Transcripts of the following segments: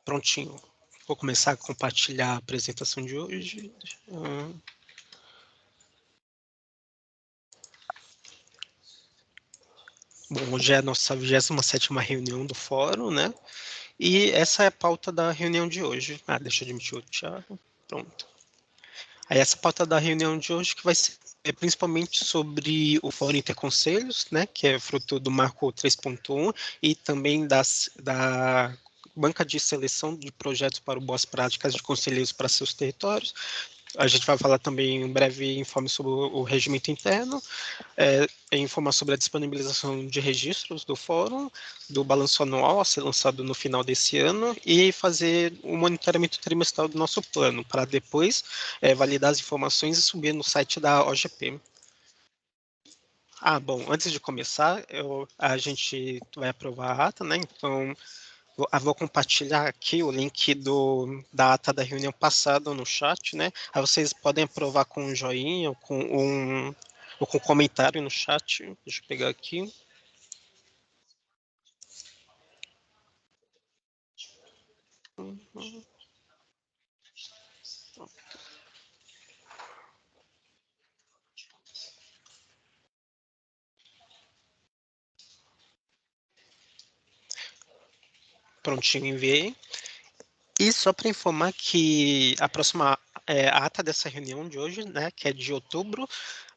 Prontinho. Vou começar a compartilhar a apresentação de hoje. Bom, hoje é a nossa 27ª reunião do fórum, né? E essa é a pauta da reunião de hoje. Deixa eu admitir o Thiago. Pronto. Aí essa pauta da reunião de hoje que vai ser principalmente sobre o Fórum Interconselhos, né, que é fruto do Marco 3.1 e também da banca de seleção de projetos para boas práticas de conselheiros para seus territórios. A gente vai falar também um breve informe sobre o regimento interno, informar sobre a disponibilização de registros do fórum, do balanço anual a ser lançado no final desse ano e fazer o monitoramento trimestral do nosso plano, para depois validar as informações e subir no site da OGP. Bom, antes de começar, a gente vai aprovar a ata, né? Então, vou compartilhar aqui o link da ata da reunião passada no chat, né? Aí vocês podem aprovar com um joinha ou com um comentário no chat. Deixa eu pegar aqui. Prontinho, enviei. E só para informar que a próxima a ata dessa reunião de hoje, né, que é de outubro,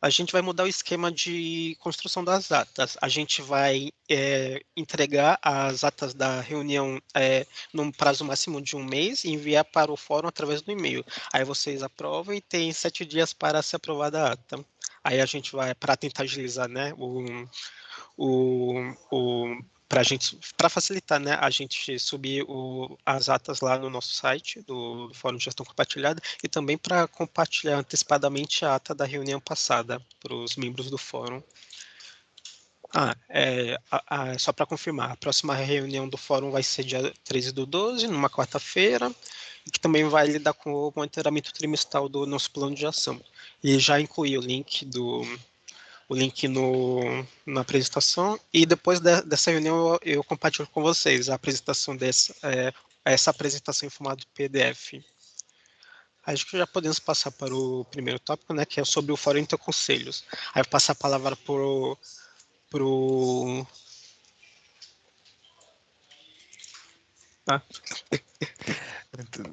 a gente vai mudar o esquema de construção das atas. A gente vai entregar as atas da reunião num prazo máximo de um mês e enviar para o fórum através do e-mail. Aí vocês aprovam e tem 7 dias para ser aprovada a ata. Aí a gente vai, para tentar agilizar, né, para facilitar, né, a gente subir as atas lá no nosso site do Fórum de Gestão Compartilhada e também para compartilhar antecipadamente a ata da reunião passada para os membros do fórum. Só para confirmar, a próxima reunião do fórum vai ser dia 13/12, numa quarta-feira, que também vai lidar com o monitoramento trimestral do nosso plano de ação. E já incluí o link na apresentação, e depois dessa reunião eu compartilho com vocês a apresentação essa apresentação em formato PDF. Acho que já podemos passar para o primeiro tópico, né, que é sobre o Fórum Interconselhos. Aí eu passo a palavra pro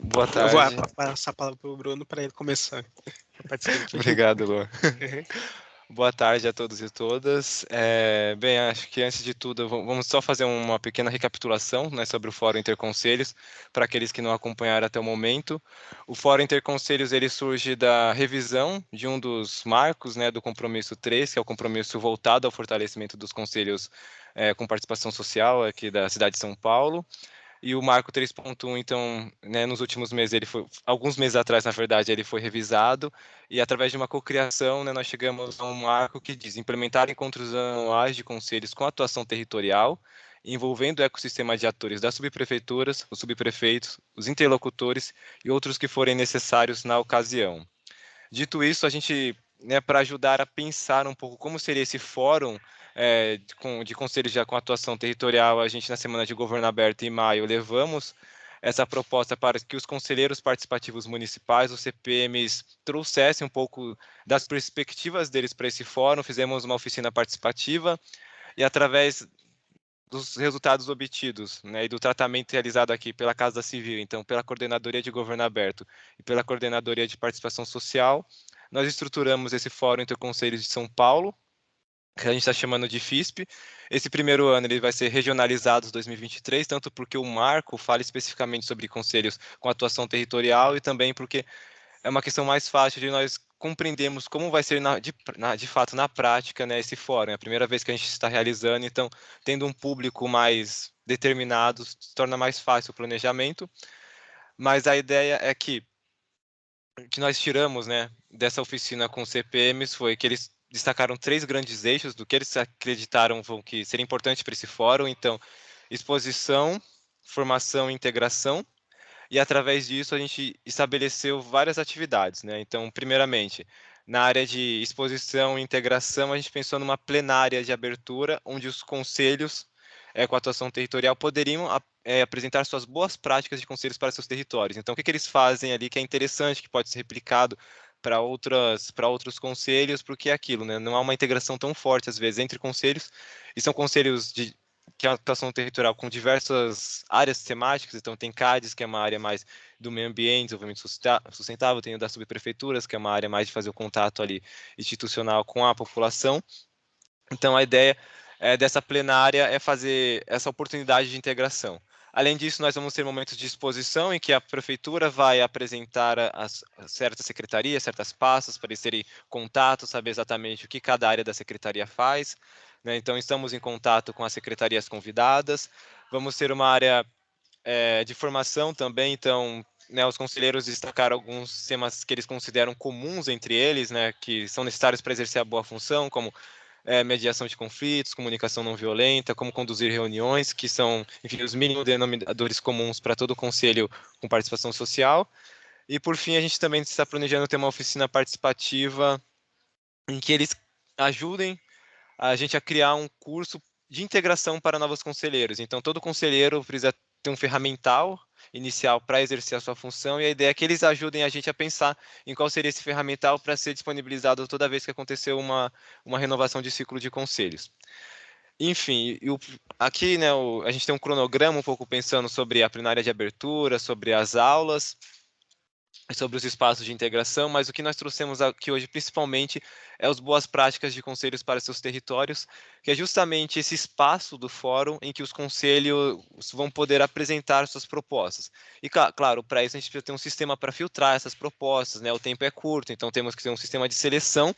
Boa eu vou tarde. passar a palavra para o Bruno para ele começar. Obrigado, Luan. Boa tarde a todos e todas. Bem, acho que antes de tudo, vamos só fazer uma pequena recapitulação, né, sobre o Fórum Interconselhos, para aqueles que não acompanharam até o momento. O Fórum Interconselhos ele surge da revisão de um dos marcos, né, do compromisso 3, que é o compromisso voltado ao fortalecimento dos conselhos com participação social aqui da cidade de São Paulo. E o marco 3.1, então, né, nos últimos meses, alguns meses atrás, na verdade, ele foi revisado, e através de uma cocriação, né, nós chegamos a um marco que diz implementar encontros anuais de conselhos com atuação territorial, envolvendo o ecossistema de atores das subprefeituras, os subprefeitos, os interlocutores e outros que forem necessários na ocasião. Dito isso, a gente, né, para ajudar a pensar um pouco como seria esse fórum de conselhos com atuação territorial, a gente na Semana de Governo Aberto em maio levamos essa proposta para que os conselheiros participativos municipais, os CPMs, trouxessem um pouco das perspectivas deles para esse fórum, fizemos uma oficina participativa e através dos resultados obtidos, né, e do tratamento realizado aqui pela Casa Civil, então pela Coordenadoria de Governo Aberto e pela Coordenadoria de Participação Social, nós estruturamos esse Fórum Interconselhos de São Paulo, que a gente está chamando de FISP. Esse primeiro ano ele vai ser regionalizado 2023, tanto porque o marco fala especificamente sobre conselhos com atuação territorial e também porque é uma questão mais fácil de nós compreendermos como vai ser de fato na prática, né, esse fórum. É a primeira vez que a gente está realizando, então tendo um público mais determinado se torna mais fácil o planejamento. Mas a ideia é que nós tiramos, né, dessa oficina com CPMs foi que eles destacaram 3 grandes eixos do que eles acreditaram que seria importante para esse fórum. Então, exposição, formação e integração. E através disso a gente estabeleceu várias atividades, né? Então, primeiramente, na área de exposição e integração, a gente pensou numa plenária de abertura, onde os conselhos com a atuação territorial poderiam apresentar suas boas práticas de conselhos para seus territórios. Então, o que eles fazem ali que é interessante, que pode ser replicado para outros conselhos, porque é aquilo, né? Não há uma integração tão forte, às vezes, entre conselhos, e são conselhos que é a atuação territorial com diversas áreas temáticas, então tem CADES, que é uma área mais do meio ambiente, desenvolvimento sustentável, tem o das subprefeituras, que é uma área mais de fazer o contato ali institucional com a população. Então, a ideia dessa plenária é fazer essa oportunidade de integração. Além disso, nós vamos ter momentos de exposição em que a prefeitura vai apresentar as certas secretarias, certas pastas, para eles terem contato, saber exatamente o que cada área da secretaria faz, né? Então, estamos em contato com as secretarias convidadas. Vamos ter uma área de formação também, então, né, os conselheiros destacaram alguns temas que eles consideram comuns entre eles, né, que são necessários para exercer a boa função, como mediação de conflitos, comunicação não violenta, como conduzir reuniões, que são, enfim, os mínimos denominadores comuns para todo o conselho com participação social. E, por fim, a gente também está planejando ter uma oficina participativa em que eles ajudem a gente a criar um curso de integração para novos conselheiros. Então, todo conselheiro precisa ter um ferramental inicial para exercer a sua função, e a ideia é que eles ajudem a gente a pensar em qual seria esse ferramental para ser disponibilizado toda vez que aconteceu uma renovação de ciclo de conselhos. Enfim, aqui, né, a gente tem um cronograma um pouco pensando sobre a plenária de abertura, sobre as aulas, sobre os espaços de integração, mas o que nós trouxemos aqui hoje, principalmente, é as boas práticas de conselhos para seus territórios, que é justamente esse espaço do fórum em que os conselhos vão poder apresentar suas propostas. E, claro, para isso a gente precisa ter um sistema para filtrar essas propostas, né? O tempo é curto, então temos que ter um sistema de seleção.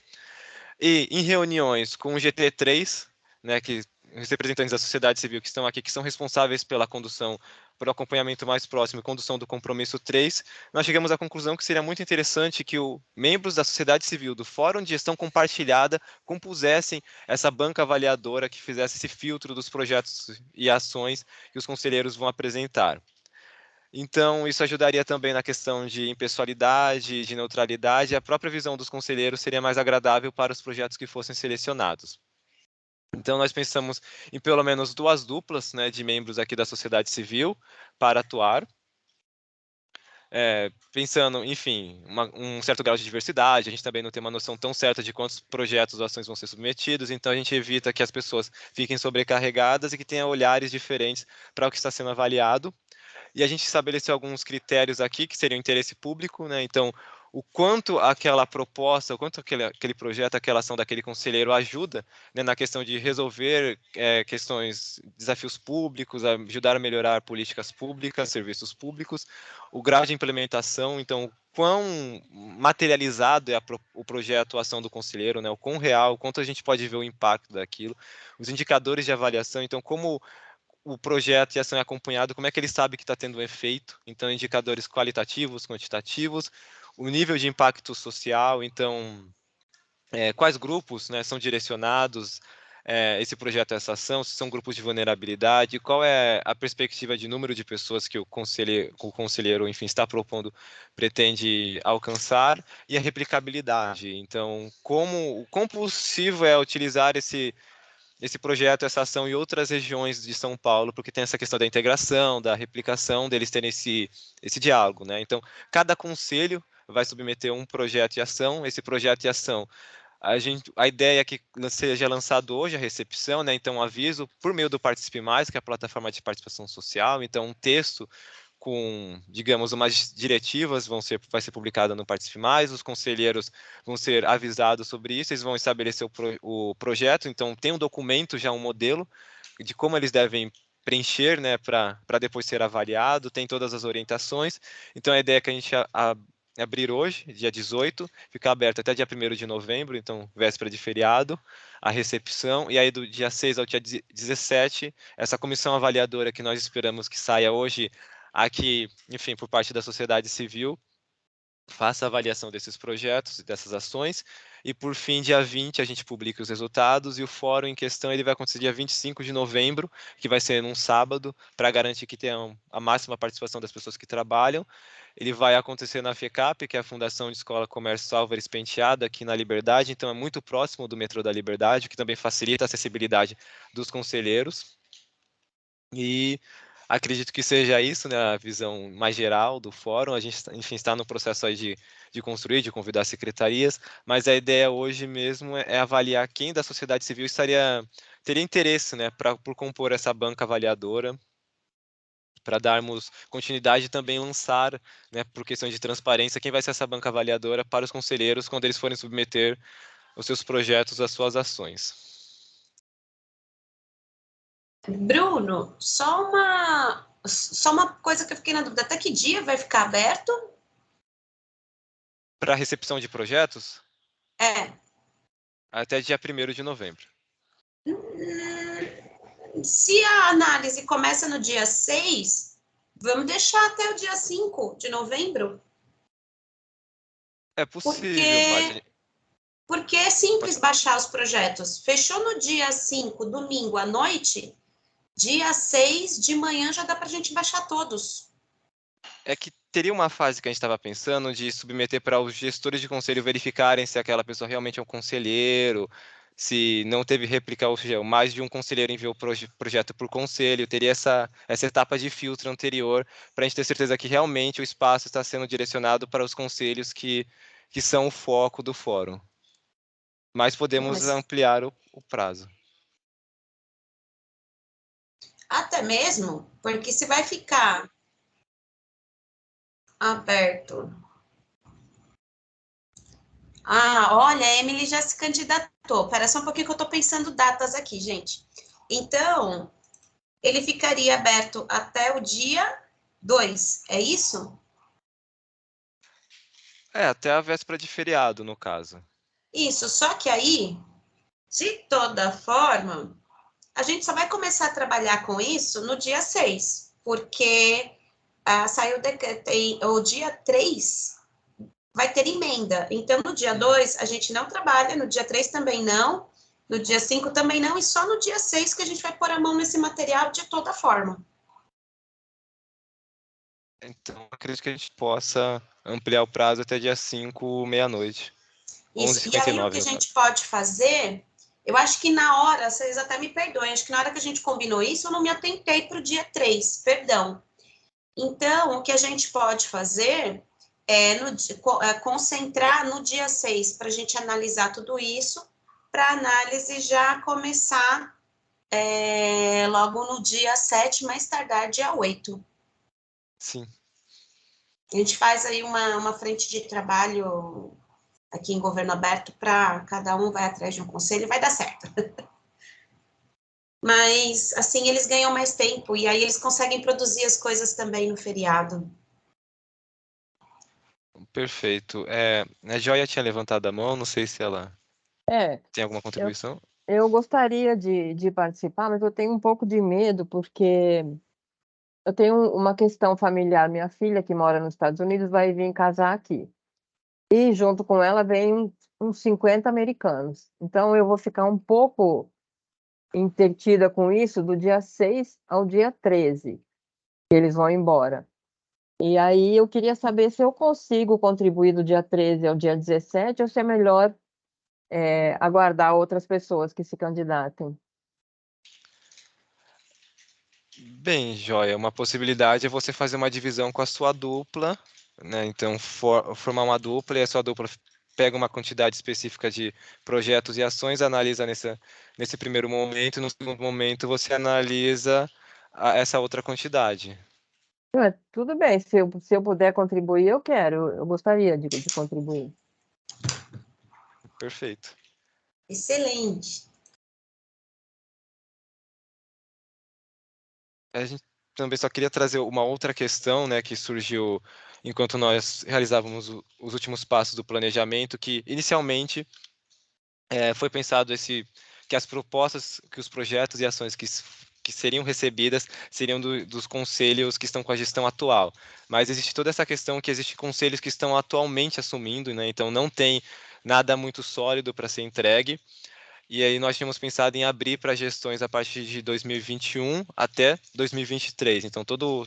E em reuniões com o GT3, né, que os representantes da sociedade civil que estão aqui, que são responsáveis pela condução, pelo acompanhamento mais próximo e condução do compromisso 3, nós chegamos à conclusão que seria muito interessante que os membros da sociedade civil do Fórum de Gestão Compartilhada compusessem essa banca avaliadora que fizesse esse filtro dos projetos e ações que os conselheiros vão apresentar. Então, isso ajudaria também na questão de impessoalidade, de neutralidade, e a própria visão dos conselheiros seria mais agradável para os projetos que fossem selecionados. Então, nós pensamos em pelo menos 2 duplas, né, de membros aqui da sociedade civil para atuar, pensando, enfim, um certo grau de diversidade. A gente também não tem uma noção tão certa de quantos projetos ou ações vão ser submetidos, então a gente evita que as pessoas fiquem sobrecarregadas e que tenham olhares diferentes para o que está sendo avaliado. E a gente estabeleceu alguns critérios aqui que seriam interesse público, né? Então, o quanto aquela proposta, o quanto aquele projeto, aquela ação daquele conselheiro ajuda, né, na questão de resolver questões, desafios públicos, ajudar a melhorar políticas públicas, serviços públicos, o grau de implementação, então, quão materializado é o projeto, a ação do conselheiro, né, o quão real, o quanto a gente pode ver o impacto daquilo, os indicadores de avaliação, então, como o projeto e a ação é acompanhado, como é que ele sabe que está tendo um efeito? Então, indicadores qualitativos, quantitativos, o nível de impacto social, então, quais grupos, né, são direcionados esse projeto, essa ação, se são grupos de vulnerabilidade, qual é a perspectiva de número de pessoas que o conselheiro, enfim, está propondo, pretende alcançar, e a replicabilidade. Então, o quão possível é utilizar esse projeto, essa ação em outras regiões de São Paulo, porque tem essa questão da integração, da replicação, deles terem esse diálogo, né? Então, cada conselho vai submeter um projeto de ação, esse projeto de ação, a ideia é que seja lançado hoje a recepção, né? Então, aviso por meio do Participe Mais, que é a plataforma de participação social, então um texto com, digamos, umas diretivas vai ser publicada no Participe Mais, os conselheiros vão ser avisados sobre isso, eles vão estabelecer o projeto, então tem um documento, já um modelo de como eles devem preencher, né, para depois ser avaliado, tem todas as orientações, então a ideia é que a gente abrir hoje, dia 18, ficar aberto até dia 1º de novembro, então véspera de feriado, a recepção, e aí do dia 6 ao dia 17, essa comissão avaliadora que nós esperamos que saia hoje aqui, enfim, por parte da sociedade civil, faça a avaliação desses projetos e dessas ações, e por fim, dia 20, a gente publica os resultados, e o fórum em questão ele vai acontecer dia 25 de novembro, que vai ser num sábado, para garantir que tenha a máxima participação das pessoas que trabalham. Ele vai acontecer na FECAP, que é a Fundação de Escola Comércio Álvares Penteado, aqui na Liberdade, então é muito próximo do metrô da Liberdade, o que também facilita a acessibilidade dos conselheiros. E acredito que seja isso, né, a visão mais geral do fórum. A gente, enfim, está no processo aí de construir, de convidar secretarias, mas a ideia hoje mesmo é avaliar quem da sociedade civil teria interesse, né, por compor essa banca avaliadora, para darmos continuidade e também lançar, né, por questão de transparência, quem vai ser essa banca avaliadora para os conselheiros quando eles forem submeter os seus projetos, as suas ações. Bruno, só uma coisa que eu fiquei na dúvida. Até que dia vai ficar aberto? Para recepção de projetos, É. até dia 1º de novembro. Se a análise começa no dia 6, vamos deixar até o dia 5 de novembro? É possível, Porque é simples baixar os projetos. Fechou no dia 5, domingo à noite, dia 6 de manhã já dá para a gente baixar todos. É que teria uma fase que a gente estava pensando de submeter para os gestores de conselho verificarem se aquela pessoa realmente é um conselheiro, se não teve réplica, ou seja, mais de um conselheiro enviou o projeto por conselho, teria essa etapa de filtro anterior para a gente ter certeza que realmente o espaço está sendo direcionado para os conselhos que são o foco do fórum. Mas podemos ampliar o prazo. Até mesmo, porque se vai ficar aberto. Olha, a Emily já se candidatou. Espera só um pouquinho que eu estou pensando datas aqui, gente. Então, ele ficaria aberto até o dia 2, é isso? Até a véspera de feriado, no caso. Isso, só que aí, de toda forma, a gente só vai começar a trabalhar com isso no dia 6, porque saiu o dia 3 vai ter emenda. Então, no dia 2, a gente não trabalha, no dia 3 também não, no dia 5 também não, e só no dia 6 que a gente vai pôr a mão nesse material de toda forma. Então, acredito que a gente possa ampliar o prazo até dia 5, meia-noite. Isso, e aí o que a gente pode fazer, eu acho que na hora, vocês até me perdoem, acho que na hora que a gente combinou isso, eu não me atentei para o dia 3, perdão. Então, o que a gente pode fazer concentrar no dia 6 para a gente analisar tudo isso, para a análise já começar logo no dia 7, mais tardar dia 8. Sim. A gente faz aí uma frente de trabalho aqui em governo aberto para cada um vai atrás de um conselho e vai dar certo. Mas, assim, eles ganham mais tempo e aí eles conseguem produzir as coisas também no feriado. Perfeito. A Joia tinha levantado a mão, não sei se ela tem alguma contribuição. Eu gostaria de participar, mas eu tenho um pouco de medo, porque eu tenho uma questão familiar. Minha filha, que mora nos Estados Unidos, vai vir casar aqui. E junto com ela vem uns 50 americanos. Então eu vou ficar um pouco entretida com isso do dia 6 ao dia 13, que eles vão embora. E aí eu queria saber se eu consigo contribuir do dia 13 ao dia 17 ou se é melhor aguardar outras pessoas que se candidatem. Bem, Joia, uma possibilidade é você fazer uma divisão com a sua dupla, né? Então, formar uma dupla e a sua dupla pega uma quantidade específica de projetos e ações, analisa nesse primeiro momento, e no segundo momento você analisa essa outra quantidade. Tudo bem, se eu puder contribuir, eu quero, eu gostaria de contribuir. Perfeito. Excelente. A gente também só queria trazer uma outra questão, né, que surgiu enquanto nós realizávamos os últimos passos do planejamento, que inicialmente foi pensado que as propostas, que os projetos e ações que seriam recebidas seriam dos conselhos que estão com a gestão atual. Mas existe toda essa questão que existem conselhos que estão atualmente assumindo, né, então não tem nada muito sólido para ser entregue. E aí nós tínhamos pensado em abrir para gestões a partir de 2021 até 2023. Então, todo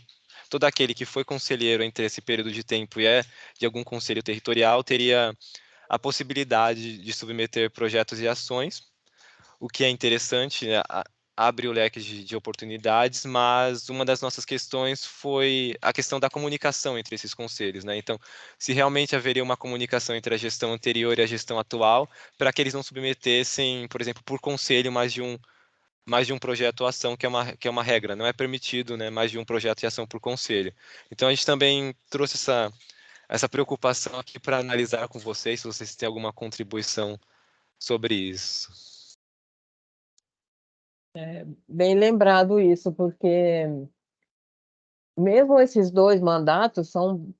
aquele que foi conselheiro entre esse período de tempo e é de algum conselho territorial teria a possibilidade de submeter projetos e ações, o que é interessante, né? abre o leque de oportunidades, mas uma das nossas questões foi a questão da comunicação entre esses conselhos, né? Então, se realmente haveria uma comunicação entre a gestão anterior e a gestão atual, para que eles não submetessem, por exemplo, por conselho, mais de um projeto ou ação, que é uma regra, não é permitido, né, mais de um projeto e ação por conselho. Então, a gente também trouxe essa preocupação aqui para analisar com vocês, se vocês têm alguma contribuição sobre isso. Bem lembrado isso, porque mesmo esses dois mandatos são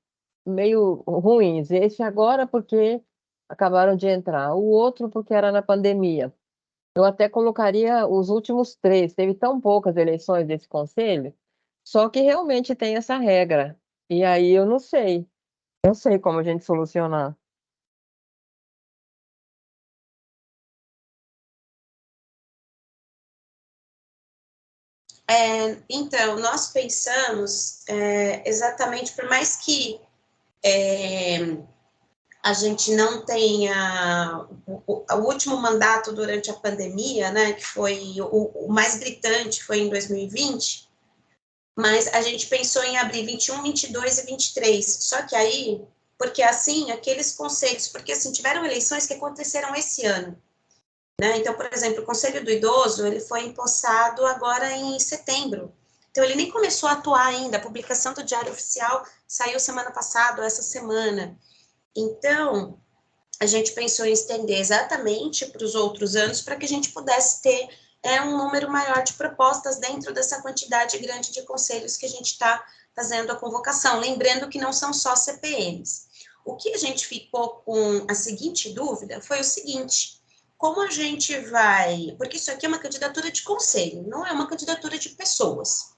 meio ruins. Esse agora porque acabaram de entrar, o outro porque era na pandemia. Eu até colocaria os últimos três. Teve tão poucas eleições desse conselho, só que realmente tem essa regra. E aí eu não sei como a gente solucionar. Então, nós pensamos exatamente, por mais que a gente não tenha o último mandato durante a pandemia, né, que foi o mais gritante, foi em 2020, mas a gente pensou em abrir 21, 22 e 23, só que aí, porque assim, aqueles conselhos, porque assim, tiveram eleições que aconteceram esse ano, né, então, por exemplo, o Conselho do Idoso, ele foi empossado agora em setembro, então ele nem começou a atuar ainda, a publicação do Diário Oficial saiu semana passada, essa semana, então, a gente pensou em estender exatamente para os outros anos, para que a gente pudesse ter um número maior de propostas dentro dessa quantidade grande de conselhos que a gente está fazendo a convocação. Lembrando que não são só CPMs. O que a gente ficou com a seguinte dúvida foi o seguinte: como a gente vai. Porque isso aqui é uma candidatura de conselho, não é uma candidatura de pessoas.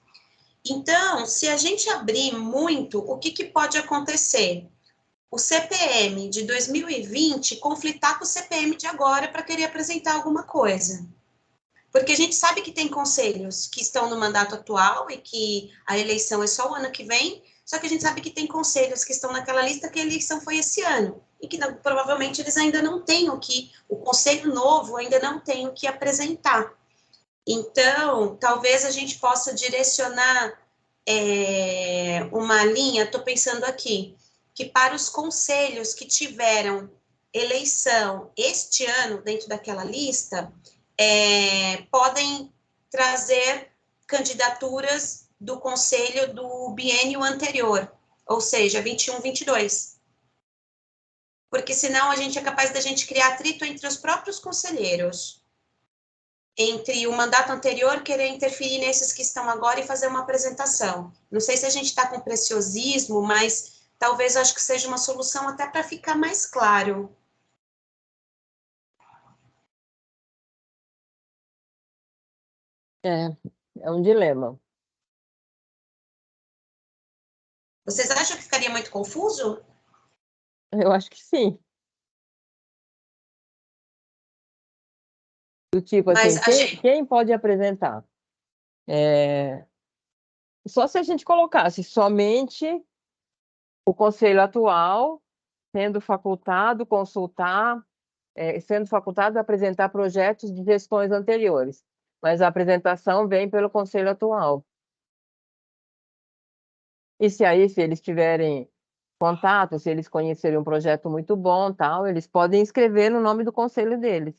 Então, se a gente abrir muito, o que pode acontecer? O CPM de 2020 conflitar com o CPM de agora para querer apresentar alguma coisa. Porque a gente sabe que tem conselhos que estão no mandato atual e que a eleição é só o ano que vem, só que a gente sabe que tem conselhos que estão naquela lista que a eleição foi esse ano e que provavelmente eles ainda não têm o conselho novo ainda não tem o que apresentar. Então, talvez a gente possa direcionar uma linha, estou pensando aqui, que para os conselhos que tiveram eleição este ano dentro daquela lista, podem trazer candidaturas do conselho do biênio anterior, ou seja, 21, 22. Porque senão a gente é capaz da gente criar atrito entre os próprios conselheiros, entre o mandato anterior querer interferir nesses que estão agora e fazer uma apresentação. Não sei se a gente está com preciosismo, mas talvez eu acho que seja uma solução até para ficar mais claro. É um dilema. Vocês acham que ficaria muito confuso? Eu acho que sim. Do tipo Mas assim, quem pode apresentar? Só se a gente colocasse somente o conselho atual sendo facultado consultar, sendo facultado a apresentar projetos de gestões anteriores, mas a apresentação vem pelo conselho atual. E se eles tiverem contato, se eles conhecerem um projeto muito bom, tal, eles podem escrever no nome do conselho deles.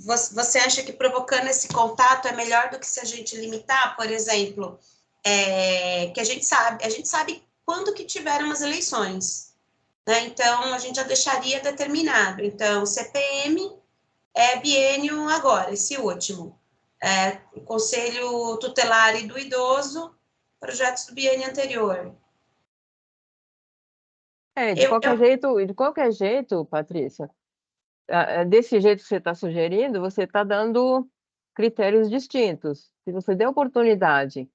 Você acha que provocando esse contato é melhor do que se a gente limitar, por exemplo, que a gente sabe quando que tiveram as eleições, né? Então, a gente já deixaria determinado. Então, CPM é biênio agora, esse último. O Conselho Tutelar e do Idoso, projetos do biênio anterior. De qualquer jeito, Patrícia, desse jeito que você está sugerindo, você está dando critérios distintos. Se você der oportunidade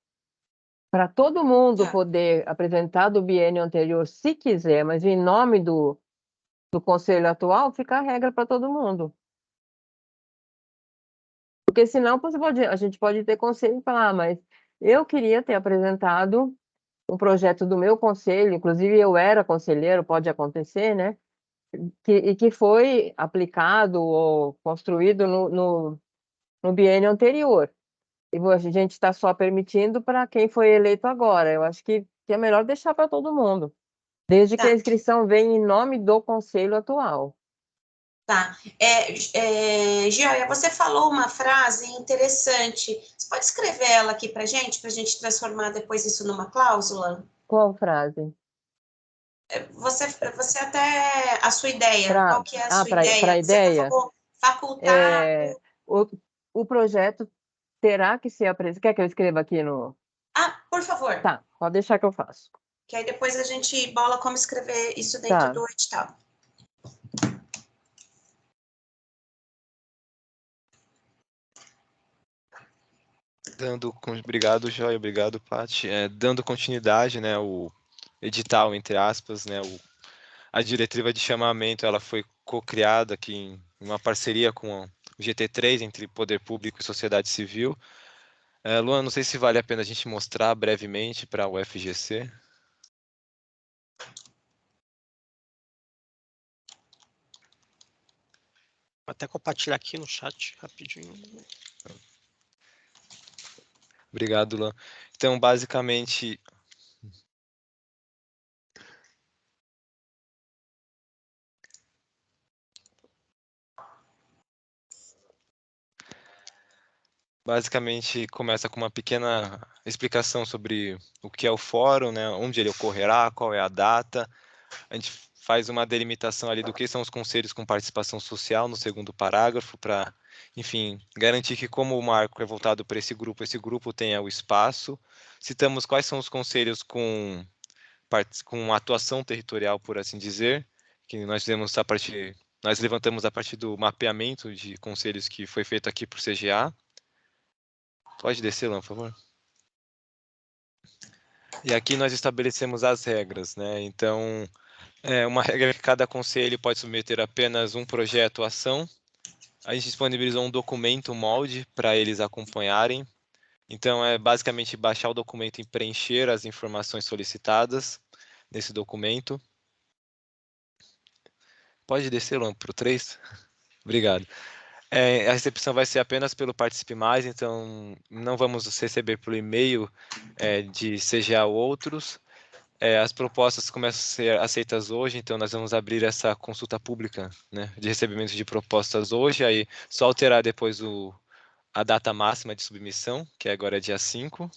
para todo mundo poder apresentar do biênio anterior, se quiser, mas em nome do conselho atual, fica a regra para todo mundo. Porque senão a gente pode ter conselho e falar, mas eu queria ter apresentado um projeto do meu conselho, inclusive eu era conselheiro, pode acontecer, né? que foi aplicado ou construído no biênio anterior. E a gente está só permitindo para quem foi eleito agora. Eu acho que é melhor deixar para todo mundo, desde que a Tá, inscrição venha em nome do conselho atual. tá. Gioia, você falou uma frase interessante. Você pode escrever ela aqui para a gente transformar depois isso numa cláusula? Qual frase? Você até, a sua ideia, qual que é a sua Para a ideia? Você até ideia, falou facultado. é, o, o projeto terá que ser apresentado. Quer que eu escreva aqui no. Ah, por favor, Tá, pode deixar que eu faço. que aí depois a gente bola como escrever isso dentro Tá. do edital. Obrigado, Joia, obrigado, Paty. Dando continuidade, né, o edital, entre aspas, né, a diretiva de chamamento, ela foi co-criada aqui em uma parceria com o GT3, entre Poder Público e Sociedade Civil. Luan, não sei se vale a pena a gente mostrar brevemente para o FGC. Vou até compartilhar aqui no chat rapidinho. Obrigado, Luan. Então, basicamente, começa com uma pequena explicação sobre o que é o fórum, né, onde ele ocorrerá, qual é a data. A gente faz uma delimitação ali do que são os conselhos com participação social no segundo parágrafo, para, enfim, garantir que, como o marco é voltado para esse grupo tenha o espaço. Citamos quais são os conselhos com atuação territorial, por assim dizer, que nós fizemos nós levantamos a partir do mapeamento de conselhos que foi feito aqui por CGA. Pode descer, Lan, por favor. E aqui nós estabelecemos as regras, né? Então, uma regra é que cada conselho pode submeter apenas um projeto ou ação. A gente disponibilizou um documento molde para eles acompanharem. Então, é basicamente baixar o documento e preencher as informações solicitadas nesse documento. Pode descer, Luan, para o 3? Obrigado. A recepção vai ser apenas pelo Participe Mais, então não vamos receber pelo e-mail de CGA ou outros. As propostas começam a ser aceitas hoje, então nós vamos abrir essa consulta pública, né, de recebimento de propostas hoje, aí só alterar depois a data máxima de submissão, que agora é dia 5.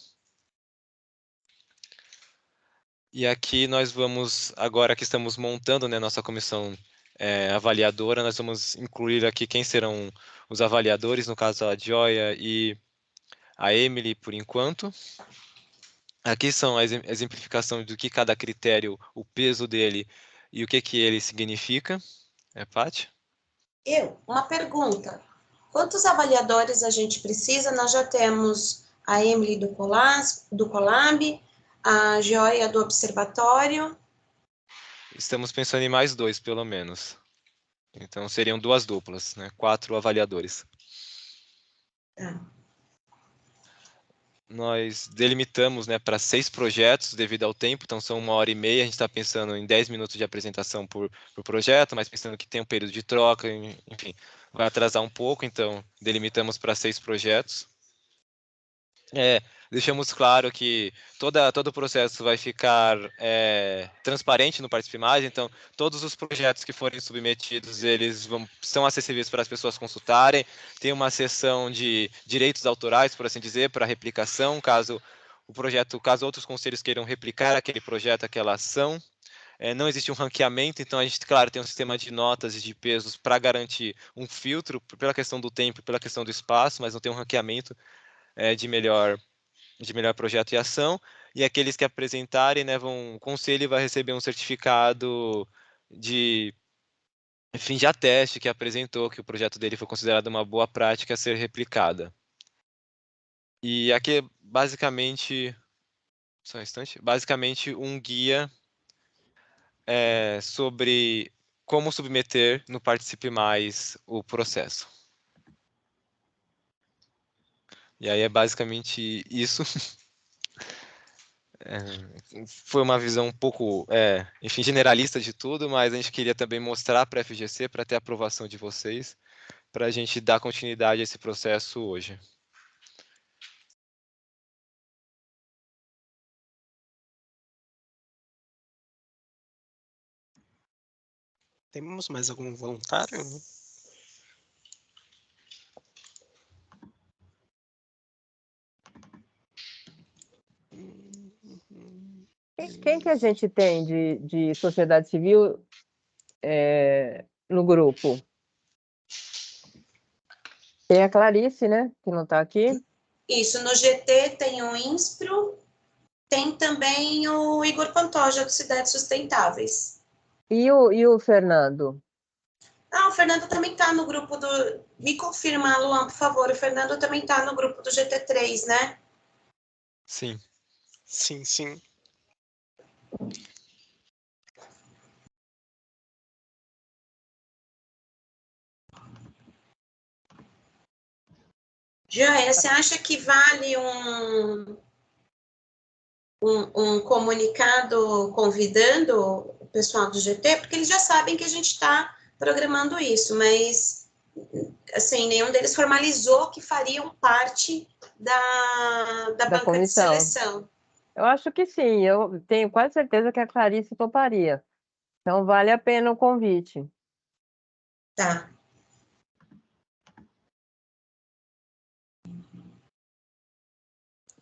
E aqui nós vamos, agora que estamos montando, né, nossa comissão avaliadora, nós vamos incluir aqui quem serão os avaliadores, no caso a Joia e a Emily, por enquanto. Aqui são a exemplificação do que cada critério, o peso dele e o que ele significa. Paty? Uma pergunta. Quantos avaliadores a gente precisa? Nós já temos a Emily do Colab, a Joia do Observatório. Estamos pensando em mais 2, pelo menos. Então, seriam 2 duplas, né? 4 avaliadores. Nós delimitamos, né, para 6 projetos devido ao tempo, então são 1h30, a gente está pensando em 10 minutos de apresentação por projeto, mas pensando que tem um período de troca, enfim, vai atrasar um pouco, então delimitamos para 6 projetos. Deixamos claro que todo o processo vai ficar transparente no Participe Mais, então todos os projetos que forem submetidos, eles são acessíveis para as pessoas consultarem, tem uma seção de direitos autorais, por assim dizer, para replicação, caso outros conselhos queiram replicar aquele projeto, aquela ação. Não existe um ranqueamento, então a gente, claro, tem um sistema de notas e de pesos para garantir um filtro, pela questão do tempo, pela questão do espaço, mas não tem um ranqueamento de melhor projeto e ação, e aqueles que apresentarem, né, o conselho vai receber um certificado de fim de ateste que apresentou que o projeto dele foi considerado uma boa prática a ser replicada. E aqui é basicamente, só um instante, basicamente um guia sobre como submeter no Participe Mais o processo. E aí é basicamente isso. Foi uma visão um pouco, enfim, generalista de tudo, mas a gente queria também mostrar para a FGC, para ter a aprovação de vocês, para a gente dar continuidade a esse processo hoje. Temos mais algum voluntário? Quem que a gente tem de sociedade civil no grupo? Tem a Clarice, né? Que não está aqui. Isso, no GT tem o Inspro, tem também o Igor Pantoja, do Cidades Sustentáveis. E o Fernando? Ah, o Fernando também está no grupo do... Me confirma, Luan, por favor. O Fernando também está no grupo do GT3, né? Sim. Sim, sim. Joia, você acha que vale um comunicado convidando o pessoal do GT? Porque eles já sabem que a gente está programando isso, mas assim, nenhum deles formalizou que fariam parte da banca comissão. de seleção. Eu acho que sim, eu tenho quase certeza que a Clarice toparia. Então, vale a pena o convite. Tá.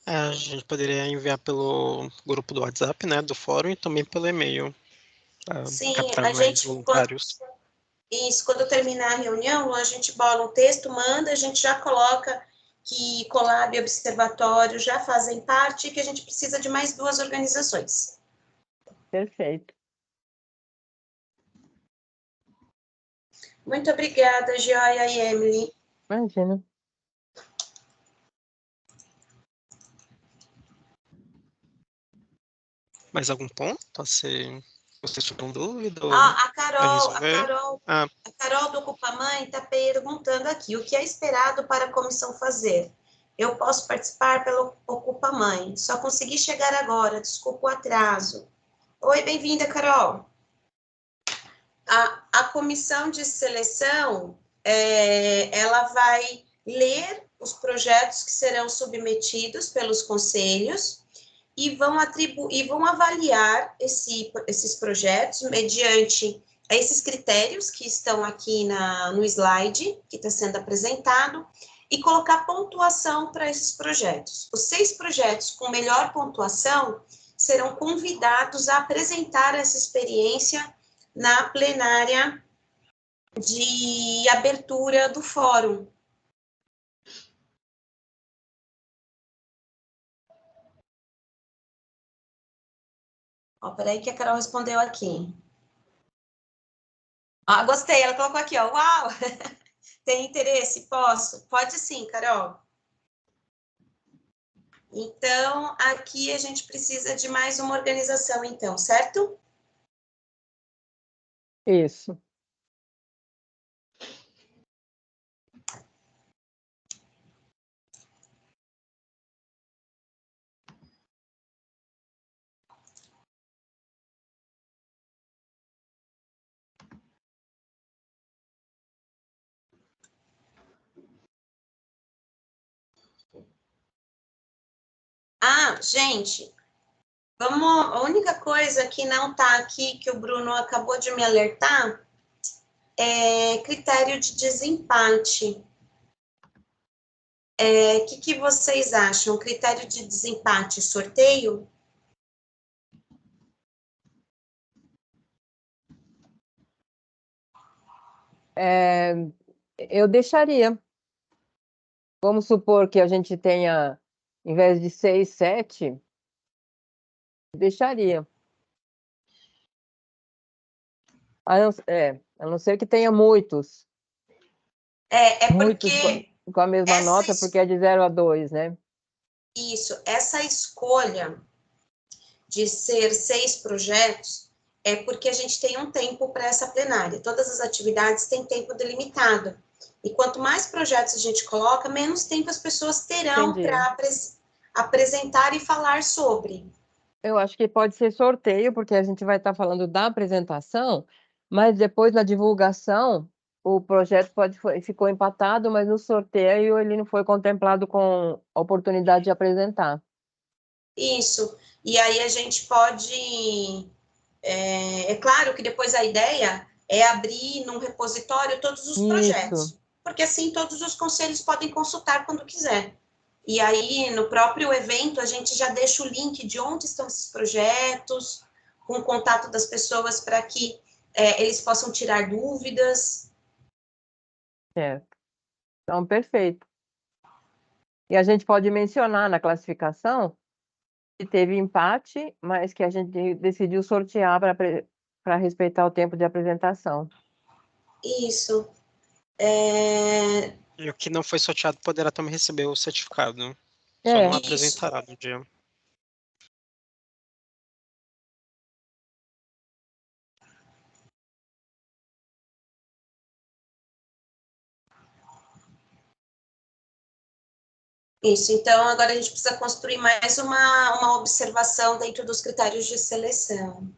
A gente poderia enviar pelo grupo do WhatsApp, né, do fórum, e também pelo e-mail, para Sim, captar a mais gente, voluntários. Isso, quando terminar a reunião, a gente bola um texto, manda, a gente já coloca que Colab e Observatório já fazem parte e que a gente precisa de mais 2 organizações. Perfeito. Muito obrigada, Joia e Emily. Imagina. Mais algum ponto a ser... Vocês ficam dúvida? A resolver? Carol do Ocupa Mãe está perguntando aqui, o que é esperado para a comissão fazer? Eu posso participar pelo Ocupa Mãe, só consegui chegar agora, desculpa o atraso. Oi, bem-vinda, Carol. A comissão de seleção, ela vai ler os projetos que serão submetidos pelos conselhos e vão avaliar esses projetos mediante esses critérios que estão aqui no slide que está sendo apresentado e colocar pontuação para esses projetos. Os 6 projetos com melhor pontuação serão convidados a apresentar essa experiência na plenária de abertura do fórum. Peraí que a Carol respondeu aqui. Gostei, ela colocou aqui, ó, uau! Tem interesse? Posso? Pode sim, Carol. Então, aqui a gente precisa de mais uma organização, então, certo? Isso. Gente, a única coisa que não está aqui, que o Bruno acabou de me alertar, é critério de desempate. O que vocês acham? Critério de desempate, sorteio? Eu deixaria. Vamos supor que a gente tenha, em vez de 6, 7, deixaria. A não ser que tenha muitos. Muitos Porque com a mesma nota, porque é de 0 a 2, né? Isso, essa escolha de ser 6 projetos é porque a gente tem um tempo para essa plenária. Todas as atividades têm tempo delimitado. E quanto mais projetos a gente coloca, menos tempo as pessoas terão para apresentar e falar sobre. Eu acho que pode ser sorteio, porque a gente vai estar falando da apresentação, mas depois na divulgação o projeto ficou empatado, mas no sorteio ele não foi contemplado com a oportunidade de apresentar. Isso. E aí a gente pode. É claro que depois a ideia é abrir num repositório todos os projetos, Isso. porque assim todos os conselhos podem consultar quando quiser. E aí, no próprio evento, a gente já deixa o link de onde estão esses projetos, com o contato das pessoas para que eles possam tirar dúvidas. Certo. Então, perfeito. E a gente pode mencionar na classificação que teve empate, mas que a gente decidiu sortear para respeitar o tempo de apresentação. Isso. E o que não foi sorteado poderá também receber o certificado, né? Só É. não Isso. apresentará no dia. Isso. Então, agora a gente precisa construir mais uma observação dentro dos critérios de seleção.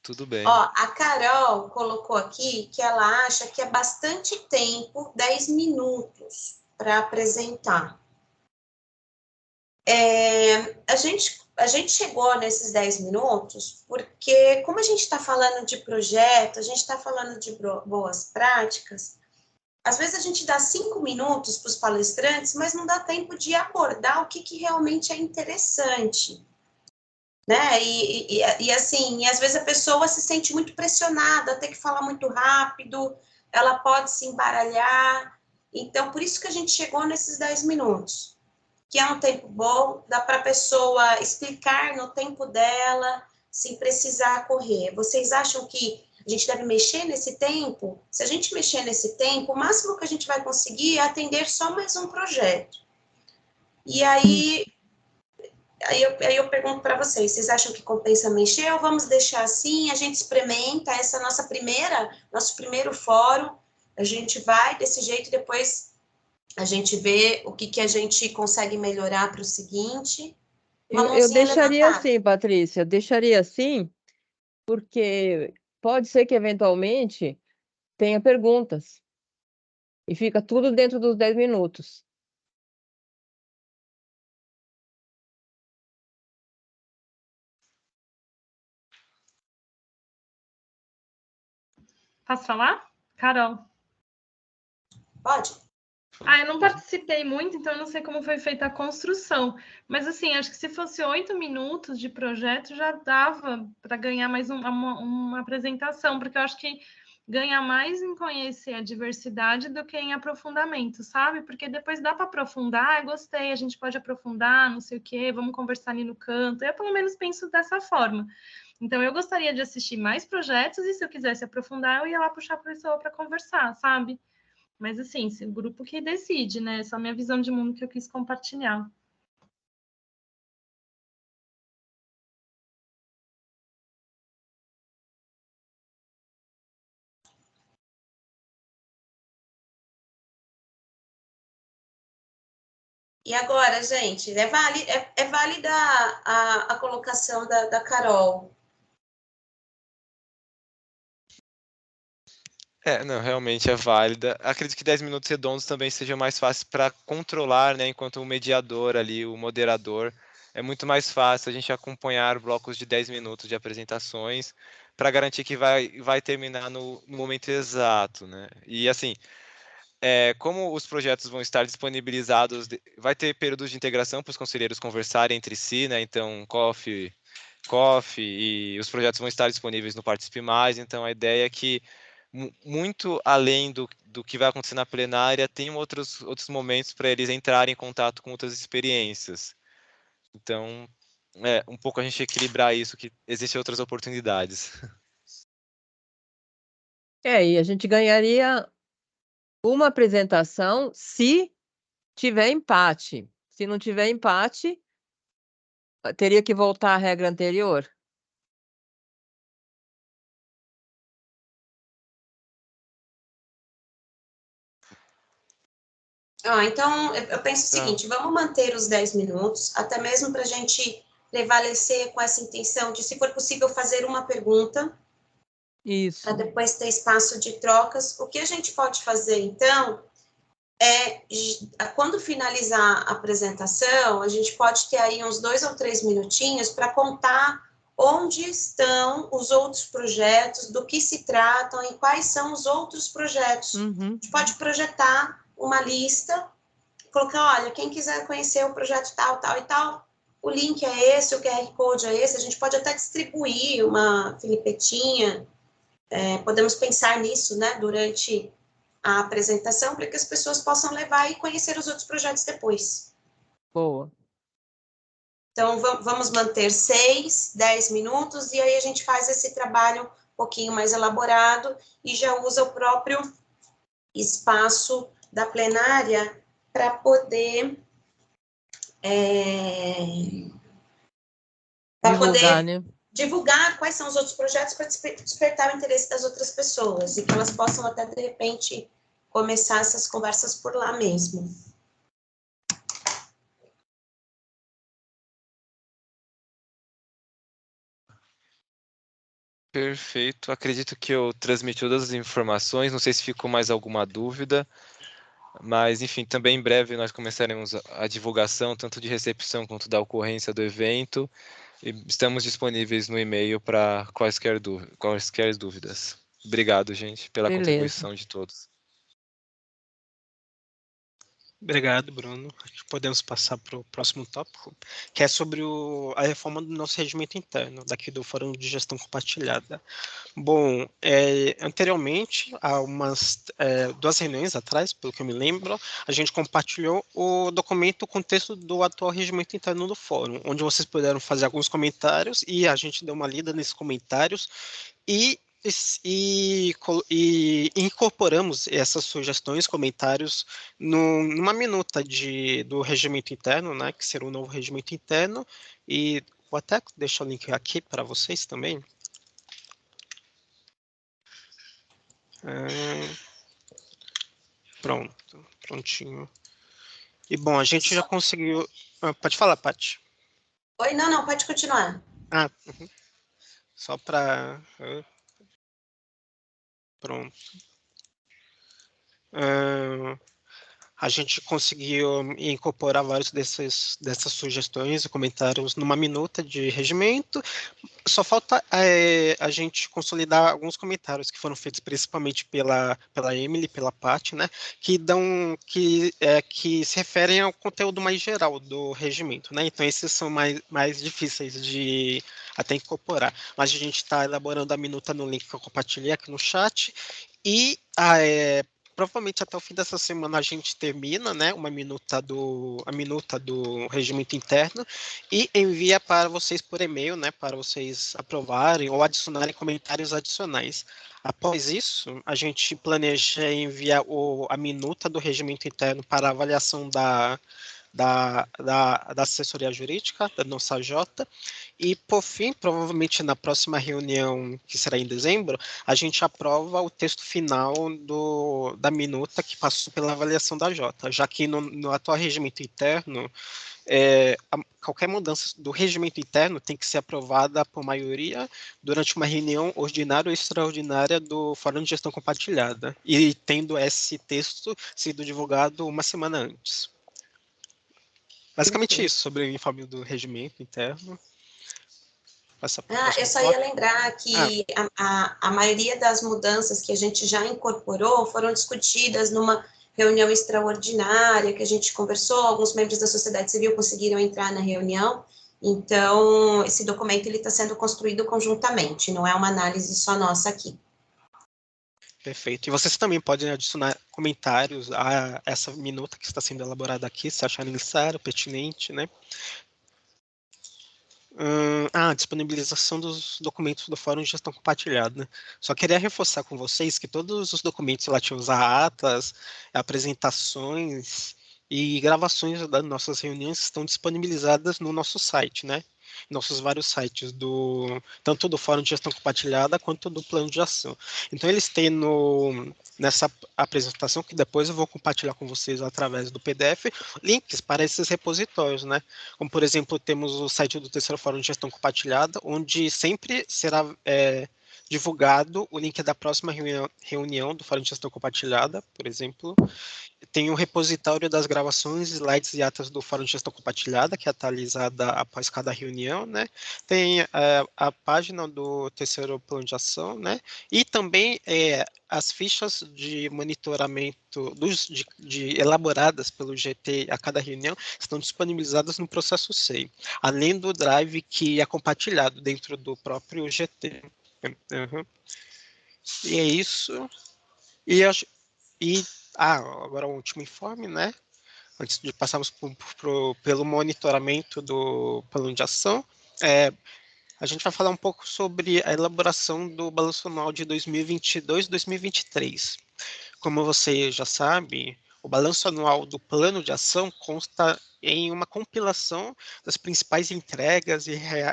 Tudo bem. Ó, a Carol colocou aqui que ela acha que é bastante tempo, 10 minutos, para apresentar. A gente chegou nesses 10 minutos porque, como a gente está falando de projeto, a gente está falando de boas práticas, às vezes a gente dá 5 minutos para os palestrantes, mas não dá tempo de abordar o que realmente é interessante. Né? E assim, às vezes a pessoa se sente muito pressionada, tem que falar muito rápido, ela pode se embaralhar. Então, por isso que a gente chegou nesses 10 minutos, que é um tempo bom, dá para a pessoa explicar no tempo dela, sem precisar correr. Vocês acham que a gente deve mexer nesse tempo? Se a gente mexer nesse tempo, o máximo que a gente vai conseguir é atender só mais um projeto. E aí eu pergunto para vocês acham que compensa mexer ou vamos deixar assim, a gente experimenta essa nosso primeiro fórum, a gente vai desse jeito e depois a gente vê o que a gente consegue melhorar para o seguinte. Uma Eu mãozinha deixaria levantada. assim, Patrícia, deixaria assim, porque pode ser que eventualmente tenha perguntas e fica tudo dentro dos 10 minutos. Posso falar? Carol. Pode? Eu não participei muito, então eu não sei como foi feita a construção. Mas, assim, acho que se fosse 8 minutos de projeto, já dava para ganhar mais uma apresentação, porque eu acho que ganha mais em conhecer a diversidade do que em aprofundamento, sabe? Porque depois dá para aprofundar, gostei, a gente pode aprofundar, não sei o quê, vamos conversar ali no canto. Eu, pelo menos, penso dessa forma. Então, eu gostaria de assistir mais projetos e, se eu quisesse aprofundar, eu ia lá puxar a pessoa para conversar, sabe? Mas, assim, o grupo que decide, né? Essa é a minha visão de mundo que eu quis compartilhar. E agora, gente, é válida a colocação da Carol. Não, realmente é válida. Acredito que 10 minutos redondos também seja mais fácil para controlar, né? Enquanto o mediador ali, o moderador, é muito mais fácil a gente acompanhar blocos de 10 minutos de apresentações para garantir que vai terminar no momento exato, né? E assim, como os projetos vão estar disponibilizados, vai ter períodos de integração para os conselheiros conversarem entre si, né? Então, coffee e os projetos vão estar disponíveis no Participe Mais, então a ideia é que muito além do que vai acontecer na plenária, tem outros momentos para eles entrarem em contato com outras experiências. Então, um pouco a gente equilibrar isso, que existem outras oportunidades. E a gente ganharia uma apresentação se tiver empate. Se não tiver empate, teria que voltar à regra anterior. Então, eu penso o seguinte, vamos manter os 10 minutos, até mesmo para a gente prevalecer com essa intenção de, se for possível, fazer uma pergunta, para depois ter espaço de trocas. O que a gente pode fazer, então, quando finalizar a apresentação, a gente pode ter aí uns 2 ou 3 minutinhos para contar onde estão os outros projetos, do que se tratam e quais são os outros projetos. A gente pode projetar uma lista, colocar, olha, quem quiser conhecer o projeto tal, tal e tal, o link é esse, o QR Code é esse, a gente pode até distribuir uma filipetinha, podemos pensar nisso, né, durante a apresentação, para que as pessoas possam levar e conhecer os outros projetos depois. Boa. Então, vamos manter 6, 10 minutos, e aí a gente faz esse trabalho um pouquinho mais elaborado e já usa o próprio espaço da plenária para poder divulgar, né? Divulgar quais são os outros projetos para despertar o interesse das outras pessoas e que elas possam até, de repente, começar essas conversas por lá mesmo. Perfeito. Acredito que eu transmiti todas as informações. Não sei se ficou mais alguma dúvida, mas, enfim, também em breve nós começaremos a divulgação, tanto de recepção quanto da ocorrência do evento, e estamos disponíveis no e-mail para quaisquer dúvidas. Obrigado, gente, pela contribuição de todos. Obrigado, Bruno. Acho que podemos passar para o próximo tópico, que é sobre a reforma do nosso regimento interno, daqui do Fórum de Gestão Compartilhada. Bom, anteriormente, há umas 2 reuniões atrás, pelo que eu me lembro, a gente compartilhou o documento com o texto do atual regimento interno do Fórum, onde vocês puderam fazer alguns comentários e a gente deu uma lida nesses comentários e incorporamos essas sugestões, comentários numa minuta do regimento interno, né, que será o novo regimento interno, e vou até deixar o link aqui para vocês também. Prontinho. E bom, a gente já conseguiu... pode falar, Paty. Oi, não, pode continuar. Só para... Pronto. A gente conseguiu incorporar vários dessas sugestões e comentários numa minuta de regimento. Só falta a gente consolidar alguns comentários que foram feitos principalmente pela Emily, pela Paty, né, que se referem ao conteúdo mais geral do regimento, né? Então esses são mais difíceis de até incorporar. Mas a gente está elaborando a minuta no link que eu compartilhei aqui no chat e provavelmente até o fim dessa semana a gente termina, né, a minuta do regimento interno e envia para vocês por e-mail, né, para vocês aprovarem ou adicionarem comentários adicionais. Após isso, a gente planeja enviar a minuta do regimento interno para avaliação da assessoria jurídica, da nossa AJ, e, por fim, provavelmente na próxima reunião, que será em dezembro, a gente aprova o texto final da minuta que passou pela avaliação da Jota, já que no atual regimento interno, qualquer mudança do regimento interno tem que ser aprovada por maioria durante uma reunião ordinária ou extraordinária do Fórum de Gestão Compartilhada, e tendo esse texto sido divulgado uma semana antes. Basicamente isso, sobre o informe do regimento interno. Eu só ia lembrar que a maioria das mudanças que a gente já incorporou foram discutidas numa reunião extraordinária que a gente conversou, alguns membros da sociedade civil conseguiram entrar na reunião, então esse documento está sendo construído conjuntamente, não é uma análise só nossa aqui. Perfeito. E vocês também podem adicionar comentários a essa minuta que está sendo elaborada aqui, se acharem necessário, pertinente, né? Disponibilização dos documentos do Fórum de Gestão Compartilhada. Né? Só queria reforçar com vocês que todos os documentos relativos a atas, apresentações e gravações das nossas reuniões estão disponibilizadas no nosso site, né? nossos vários sites, tanto do Fórum de Gestão Compartilhada quanto do Plano de Ação. Então, eles têm nessa apresentação, que depois eu vou compartilhar com vocês através do PDF, links para esses repositórios, né? Como, por exemplo, temos o site do terceiro Fórum de Gestão Compartilhada, onde sempre será divulgado o link da próxima reunião do Fórum de Gestão Compartilhada, por exemplo. Tem o repositório das gravações, slides e atas do Fórum de Gestão Compartilhada, que é atualizada após cada reunião, né? Tem a página do terceiro Plano de Ação, né? E também as fichas de monitoramento elaboradas pelo GT a cada reunião estão disponibilizadas no processo SEI, além do drive que é compartilhado dentro do próprio GT. Uhum. E é isso. Agora o último informe, né? Antes de passarmos pelo monitoramento do plano de ação, a gente vai falar um pouco sobre a elaboração do balanço anual de 2022-2023. Como você já sabe, o balanço anual do plano de ação consta em uma compilação das principais entregas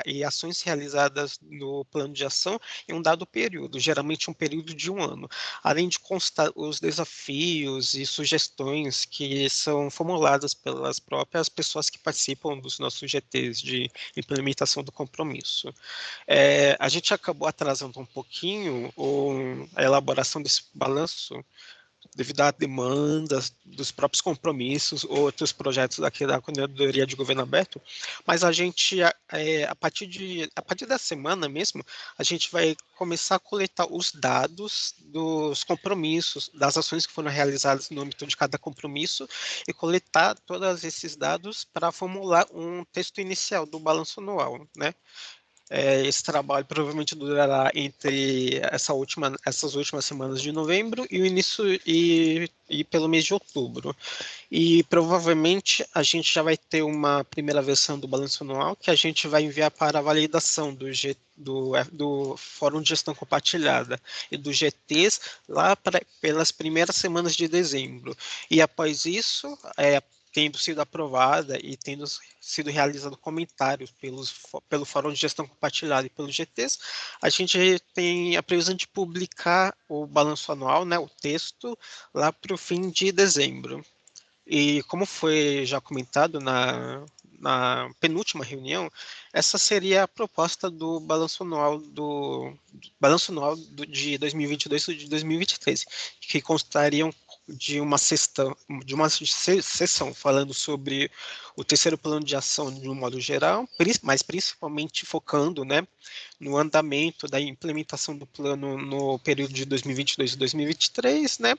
e ações realizadas no plano de ação em um dado período, geralmente um período de um ano, além de constar os desafios e sugestões que são formuladas pelas próprias pessoas que participam dos nossos GTs de implementação do compromisso. A gente acabou atrasando um pouquinho a elaboração desse balanço, devido à demanda dos próprios compromissos, outros projetos aqui da Coordenadoria de Governo Aberto, mas a gente, a partir da semana mesmo, a gente vai começar a coletar os dados dos compromissos, das ações que foram realizadas no âmbito de cada compromisso, e coletar todos esses dados para formular um texto inicial do balanço anual, né? Esse trabalho provavelmente durará entre essas últimas semanas de novembro e o início e pelo mês de outubro. E provavelmente a gente já vai ter uma primeira versão do balanço anual que a gente vai enviar para a validação do Fórum de Gestão Compartilhada e dos GTs lá pelas primeiras semanas de dezembro. E após isso, tendo sido aprovada e tendo sido realizado comentários pelo Fórum de Gestão Compartilhada e pelos GTs, a gente tem a previsão de publicar o balanço anual, né, o texto, lá para o fim de dezembro. E como foi já comentado na penúltima reunião, essa seria a proposta do balanço anual de 2022 e de 2023, que constariam de uma sessão falando sobre o terceiro plano de ação de um modo geral, mas principalmente focando, né, no andamento da implementação do plano no período de 2022 e 2023, né?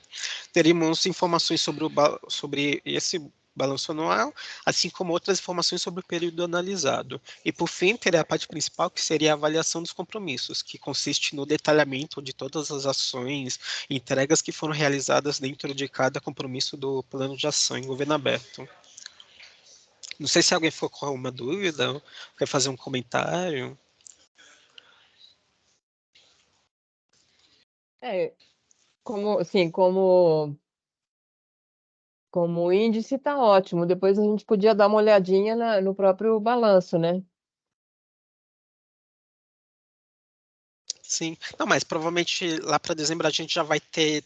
Teríamos informações sobre esse balanço anual, assim como outras informações sobre o período analisado. E, por fim, teria a parte principal, que seria a avaliação dos compromissos, que consiste no detalhamento de todas as ações e entregas que foram realizadas dentro de cada compromisso do plano de ação em governo aberto. Não sei se alguém ficou com alguma dúvida, quer fazer um comentário. Como índice está ótimo. Depois a gente podia dar uma olhadinha no próprio balanço, né? Sim, não, mas provavelmente lá para dezembro a gente já vai ter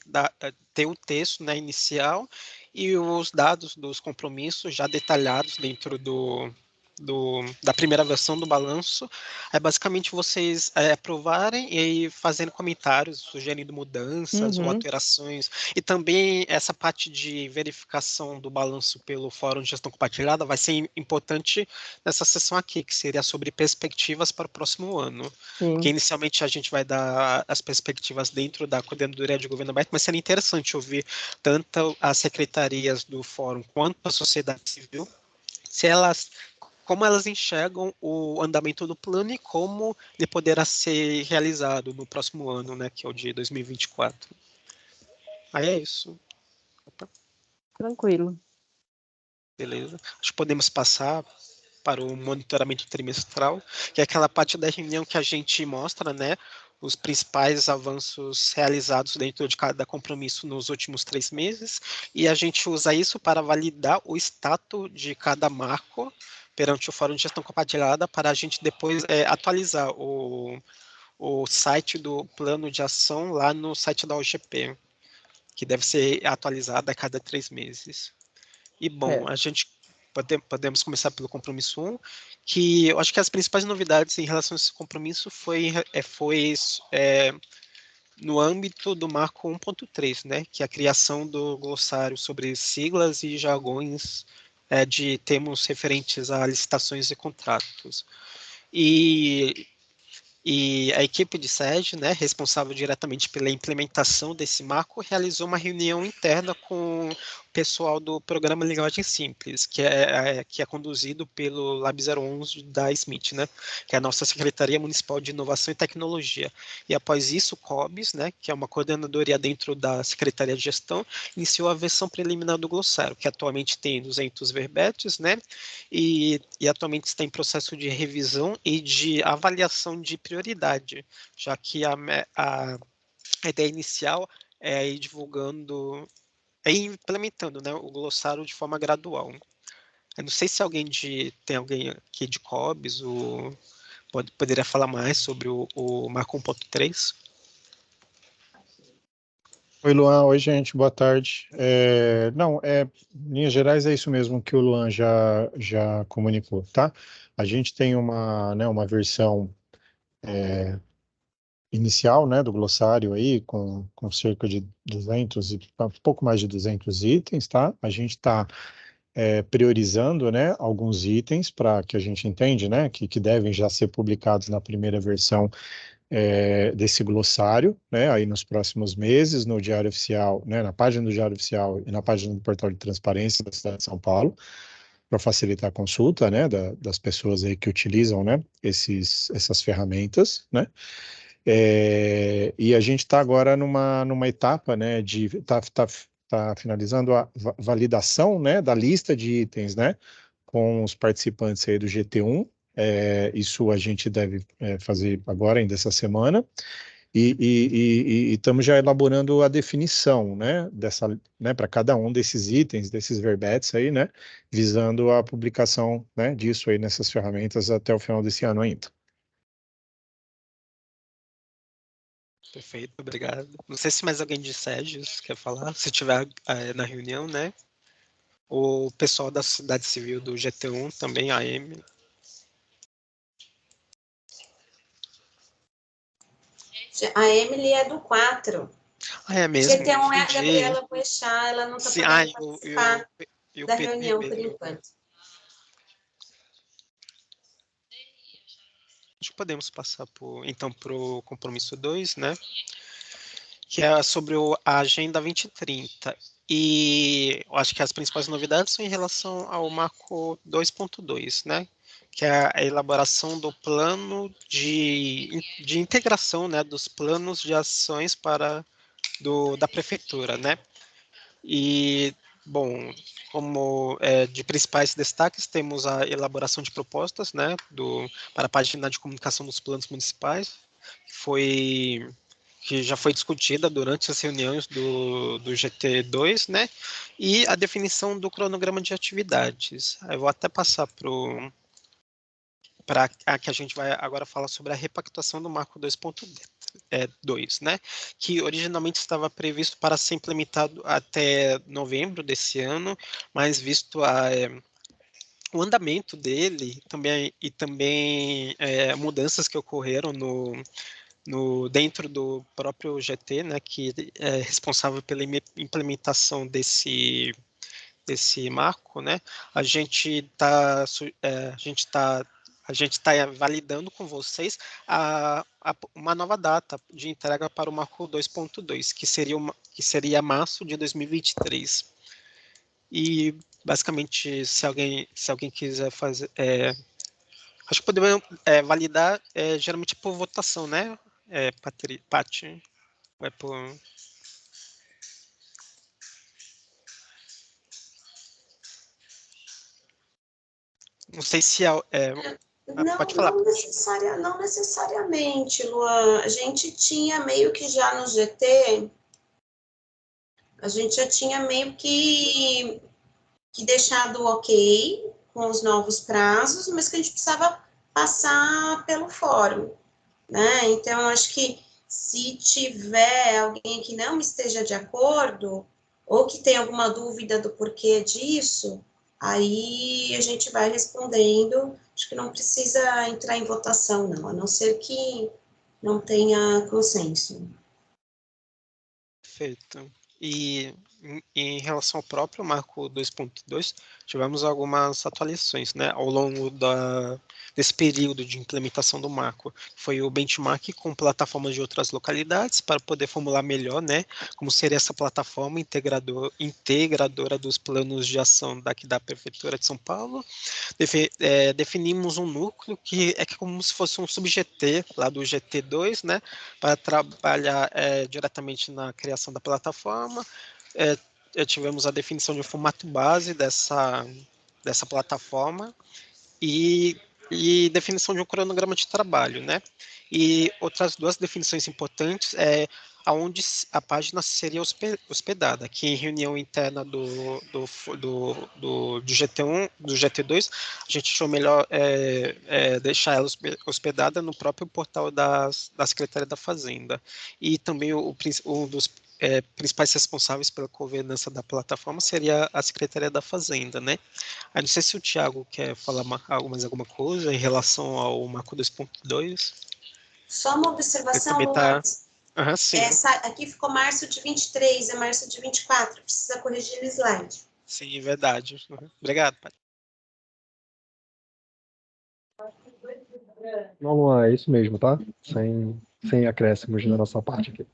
o texto, né, inicial e os dados dos compromissos já detalhados dentro da primeira versão do balanço. É basicamente vocês aprovarem e aí fazendo comentários, sugerindo mudanças ou alterações. E também essa parte de verificação do balanço pelo Fórum de Gestão Compartilhada vai ser importante nessa sessão aqui, que seria sobre perspectivas para o próximo ano. Sim. Porque inicialmente a gente vai dar as perspectivas dentro da Coordenadoria de Governo Aberto, mas seria interessante ouvir tanto as secretarias do Fórum quanto a sociedade civil, como elas enxergam o andamento do plano e como ele poderá ser realizado no próximo ano, né, que é o de 2024. Aí é isso. Opa. Tranquilo. Beleza. Acho que podemos passar para o monitoramento trimestral, que é aquela parte da reunião que a gente mostra, né, os principais avanços realizados dentro de cada compromisso nos últimos 3 meses, e a gente usa isso para validar o status de cada marco perante o Fórum de Gestão Compartilhada para a gente depois atualizar o site do plano de ação lá no site da OGP, que deve ser atualizado a cada 3 meses. E, bom, a gente podemos começar pelo compromisso 1, que eu acho que as principais novidades em relação a esse compromisso foi no âmbito do marco 1.3, né, que é a criação do glossário sobre siglas e jargões de termos referentes a licitações e contratos. E a equipe de SED, né, responsável diretamente pela implementação desse marco, realizou uma reunião interna com o pessoal do programa Linguagem Simples, que é conduzido pelo Lab 011 da SMIT, né, que é a nossa Secretaria Municipal de Inovação e Tecnologia. E após isso, o COBS, né, que é uma coordenadoria dentro da Secretaria de Gestão, iniciou a versão preliminar do glossário, que atualmente tem 200 verbetes, né, e atualmente está em processo de revisão e de avaliação de prioridade, já que a ideia inicial é ir divulgando, implementando, né, o glossário de forma gradual. Eu não sei se tem alguém aqui de COBS, poderia falar mais sobre o Marco 1.3? Oi, Luan. Oi, gente. Boa tarde. Em linhas gerais é isso mesmo que o Luan já comunicou, tá? A gente tem uma versão inicial, né, do glossário aí, com cerca de 200 pouco mais de 200 itens, tá? A gente está priorizando, né, alguns itens para que a gente entende, né, que devem já ser publicados na primeira versão desse glossário, né, aí nos próximos meses, no Diário Oficial, né, na página do Diário Oficial e na página do Portal de Transparência da cidade de São Paulo, para facilitar a consulta, né, das pessoas aí que utilizam, né, essas ferramentas, né. E a gente está agora numa etapa, né, tá finalizando a validação, né, da lista de itens, né, com os participantes aí do GT1. Isso a gente deve fazer agora, ainda essa semana, e estamos já elaborando a definição, né, para cada um desses itens, desses verbetes aí, né, visando a publicação, né, disso aí nessas ferramentas até o final desse ano ainda. Perfeito, obrigado. Não sei se mais alguém de SEGES quer falar, se tiver na reunião, né? O pessoal da Sociedade Civil do GT1 também, a Emily. A Emily é do 4. É mesmo? GT1 é a Gabriela Boechat, ela não está podendo participar da reunião por enquanto. Acho que podemos passar então para o compromisso 2, né? Que é sobre a Agenda 2030. E eu acho que as principais novidades são em relação ao Marco 2.2, né? Que é a elaboração do plano de integração, né, dos planos de ações da prefeitura, né? E, bom, como de principais destaques, temos a elaboração de propostas, né, para a página de comunicação dos planos municipais, que já foi discutida durante as reuniões do GT2, né, e a definição do cronograma de atividades. Eu vou até passar para que a gente vai agora falar sobre a repactuação do Marco 2.2, né, que originalmente estava previsto para ser implementado até novembro desse ano, mas visto o andamento dele e também mudanças que ocorreram dentro do próprio GT, né, que é responsável pela implementação desse marco, né, a gente está validando com vocês uma nova data de entrega para o Marco 2.2, que seria março de 2023. E, basicamente, se alguém quiser fazer... acho que podemos validar geralmente por votação, né, Paty? Não sei se pode falar. Não necessariamente, Luan. A gente tinha meio que já no GT, a gente já tinha meio que deixado ok com os novos prazos, mas que a gente precisava passar pelo fórum, né? Então, acho que se tiver alguém que não esteja de acordo, ou que tem alguma dúvida do porquê disso, aí a gente vai respondendo. Acho que não precisa entrar em votação, não, a não ser que não tenha consenso. Perfeito. E em relação ao próprio marco 2.2, tivemos algumas atualizações, né, ao longo desse período de implementação do marco. Foi o benchmark com plataformas de outras localidades para poder formular melhor, né, como seria essa plataforma integradora dos planos de ação daqui da Prefeitura de São Paulo. Definimos um núcleo que é como se fosse um sub-GT lá do GT2, né, para trabalhar diretamente na criação da plataforma. Tivemos a definição de um formato base dessa plataforma e definição de um cronograma de trabalho, né? E outras duas definições importantes aonde a página seria hospedada. Aqui em reunião interna do GT1, do GT2, a gente achou melhor deixar ela hospedada no próprio portal da Secretaria da Fazenda. E também um dos principais responsáveis pela governança da plataforma seria a Secretaria da Fazenda, né? Não sei se o Thiago quer falar mais alguma coisa em relação ao marco 2.2. Só uma observação, Luan. Sim. Essa aqui ficou março de 23, é março de 24, precisa corrigir no slide. Sim, é verdade. Obrigado, pai. Não, Luan, é isso mesmo, tá? Sem acréscimos na nossa parte aqui.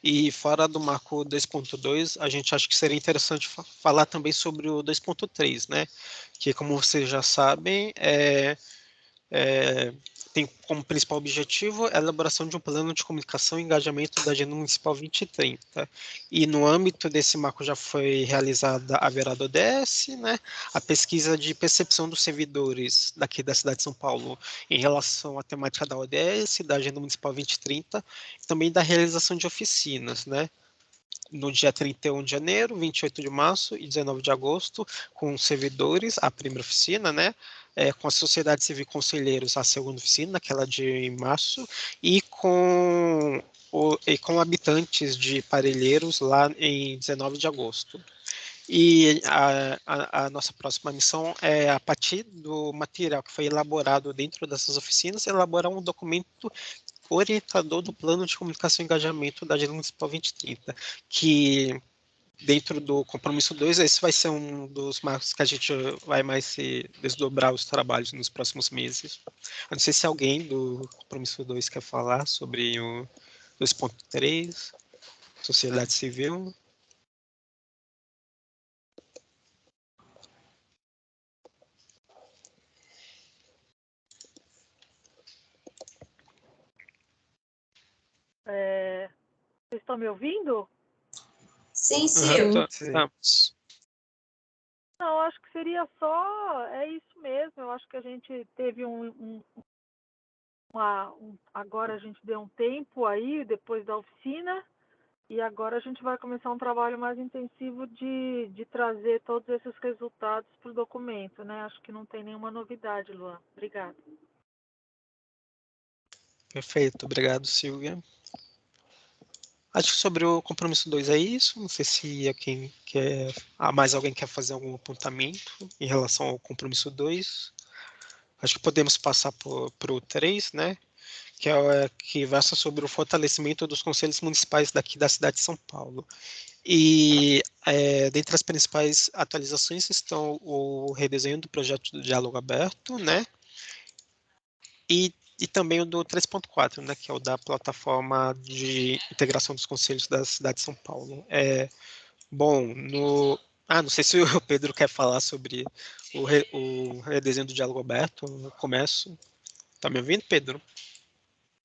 E fora do marco 2.2, a gente acha que seria interessante falar também sobre o 2.3, né? Que, como vocês já sabem, tem como principal objetivo a elaboração de um plano de comunicação e engajamento da Agenda Municipal 2030. E no âmbito desse marco já foi realizada a Verada ODS, né, a pesquisa de percepção dos servidores daqui da cidade de São Paulo em relação à temática da ODS, da Agenda Municipal 2030, e também da realização de oficinas, né, no dia 31 de janeiro, 28 de março e 19 de agosto, com servidores, a primeira oficina, né? Com a Sociedade Civil Conselheiros, a segunda oficina, aquela de março, e com habitantes de Parelheiros, lá em 19 de agosto. E a nossa próxima missão é, a partir do material que foi elaborado dentro dessas oficinas, elaborar um documento orientador do Plano de Comunicação e Engajamento da Agenda Municipal 2030, que dentro do compromisso 2, esse vai ser um dos marcos que a gente vai mais se desdobrar os trabalhos nos próximos meses. Eu não sei se alguém do compromisso 2 quer falar sobre o 2.3, sociedade civil. Vocês estão me ouvindo? Sim, sim. Estamos. Não, acho que seria só, é isso mesmo. Eu acho que a gente teve agora a gente deu um tempo aí, depois da oficina, e agora a gente vai começar um trabalho mais intensivo de trazer todos esses resultados para o documento, né? Acho que não tem nenhuma novidade, Luan. Obrigada. Perfeito, obrigado, Silvia. Acho que sobre o compromisso 2 é isso. Não sei se mais alguém quer fazer algum apontamento em relação ao compromisso 2. Acho que podemos passar para o 3, né? Que versa sobre o fortalecimento dos conselhos municipais daqui da cidade de São Paulo. E dentre as principais atualizações estão o redesenho do projeto do diálogo aberto, né? E também o do 3.4, né, que é o da plataforma de integração dos conselhos da cidade de São Paulo. Bom, não sei se o Pedro quer falar sobre o redesenho do diálogo aberto. Eu começo. Tá me ouvindo, Pedro?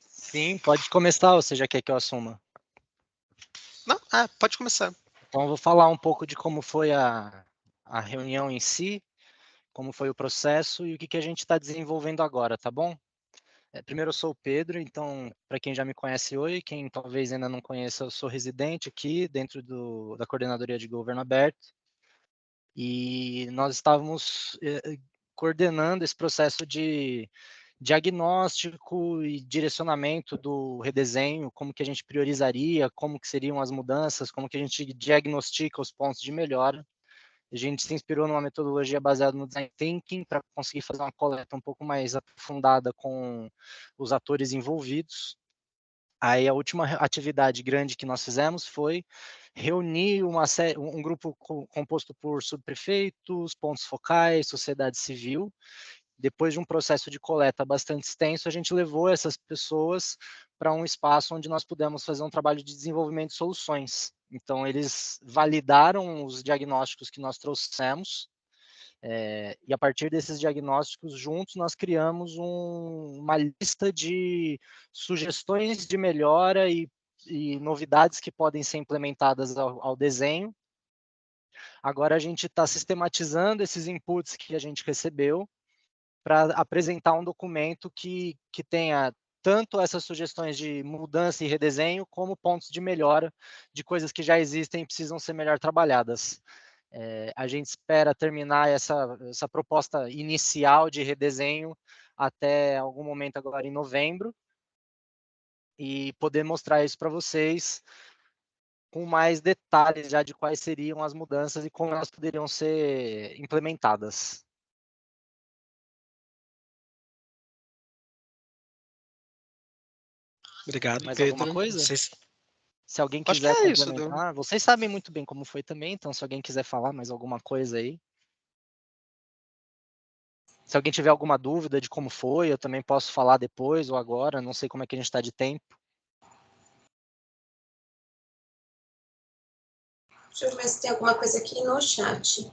Sim, pode começar, ou você já quer que eu assuma? Não, pode começar. Então, eu vou falar um pouco de como foi a reunião em si, como foi o processo e o que a gente está desenvolvendo agora, tá bom? Primeiro, eu sou o Pedro, então, para quem já me conhece, oi, quem talvez ainda não conheça, eu sou residente aqui dentro da Coordenadoria de Governo Aberto, e nós estávamos coordenando esse processo de diagnóstico e direcionamento do redesenho, como que a gente priorizaria, como que seriam as mudanças, como que a gente diagnostica os pontos de melhora. A gente se inspirou numa metodologia baseada no Design Thinking para conseguir fazer uma coleta um pouco mais aprofundada com os atores envolvidos. Aí a última atividade grande que nós fizemos foi reunir um grupo composto por subprefeitos, pontos focais, sociedade civil. Depois de um processo de coleta bastante extenso, a gente levou essas pessoas para um espaço onde nós pudemos fazer um trabalho de desenvolvimento de soluções. Então, eles validaram os diagnósticos que nós trouxemos, e a partir desses diagnósticos, juntos, nós criamos uma lista de sugestões de melhora e novidades que podem ser implementadas ao desenho. Agora, a gente está sistematizando esses inputs que a gente recebeu para apresentar um documento que tenha tanto essas sugestões de mudança e redesenho, como pontos de melhora de coisas que já existem e precisam ser melhor trabalhadas. A gente espera terminar essa proposta inicial de redesenho até algum momento agora em novembro, e poder mostrar isso para vocês com mais detalhes já de quais seriam as mudanças e como elas poderiam ser implementadas. Obrigado, Mais Pedro. alguma coisa? Se alguém Acho que quiser é isso, complementar, vocês sabem muito bem como foi também, então se alguém quiser falar mais alguma coisa aí. Se alguém tiver alguma dúvida de como foi, eu também posso falar depois ou agora, não sei como é que a gente está de tempo. Deixa eu ver se tem alguma coisa aqui no chat.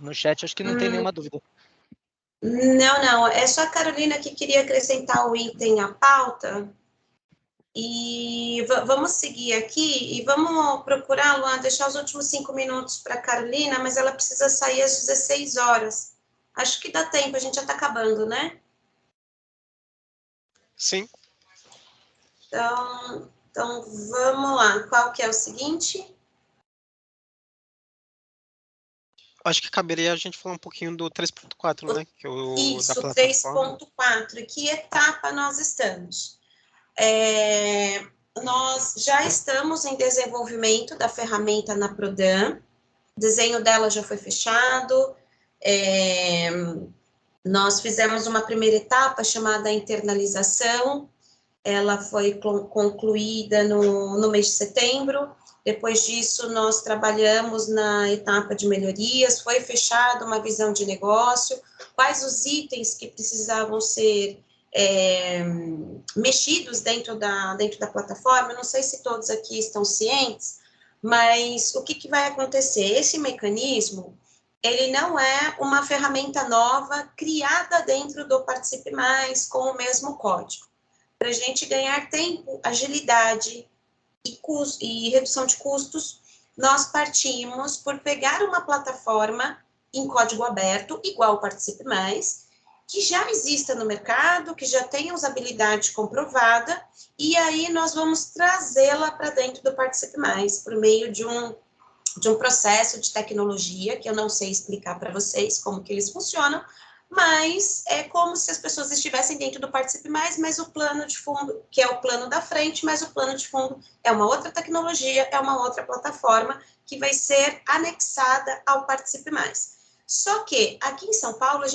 No chat, acho que não tem nenhuma dúvida. Não. É só a Carolina que queria acrescentar o item à pauta. E vamos seguir aqui e vamos procurar, Luan, deixar os últimos 5 minutos para a Carolina, mas ela precisa sair às 16 horas. Acho que dá tempo, a gente já está acabando, né? Sim. Então, vamos lá. Qual que é o seguinte? Acho que caberia a gente falar um pouquinho do 3.4, né? Que é Isso, da plataforma. 3.4. Que etapa nós estamos? Nós já estamos em desenvolvimento da ferramenta na Prodan. O desenho dela já foi fechado. Nós fizemos uma primeira etapa chamada internalização. Ela foi concluída no mês de setembro. Depois disso, nós trabalhamos na etapa de melhorias, foi fechada uma visão de negócio, quais os itens que precisavam ser mexidos dentro da plataforma. Eu não sei se todos aqui estão cientes, mas o que vai acontecer? Esse mecanismo, ele não é uma ferramenta nova criada dentro do Participe Mais com o mesmo código. Para a gente ganhar tempo, agilidade e redução de custos, nós partimos por pegar uma plataforma em código aberto, igual o Participe Mais, que já exista no mercado, que já tenha usabilidade comprovada, e aí nós vamos trazê-la para dentro do Participe Mais, por meio de um processo de tecnologia, que eu não sei explicar para vocês como que eles funcionam, mas é como se as pessoas estivessem dentro do Participe Mais, mas o plano de fundo, que é o plano da frente, mas o plano de fundo é uma outra tecnologia, é uma outra plataforma que vai ser anexada ao Participe Mais. Só que aqui em São Paulo,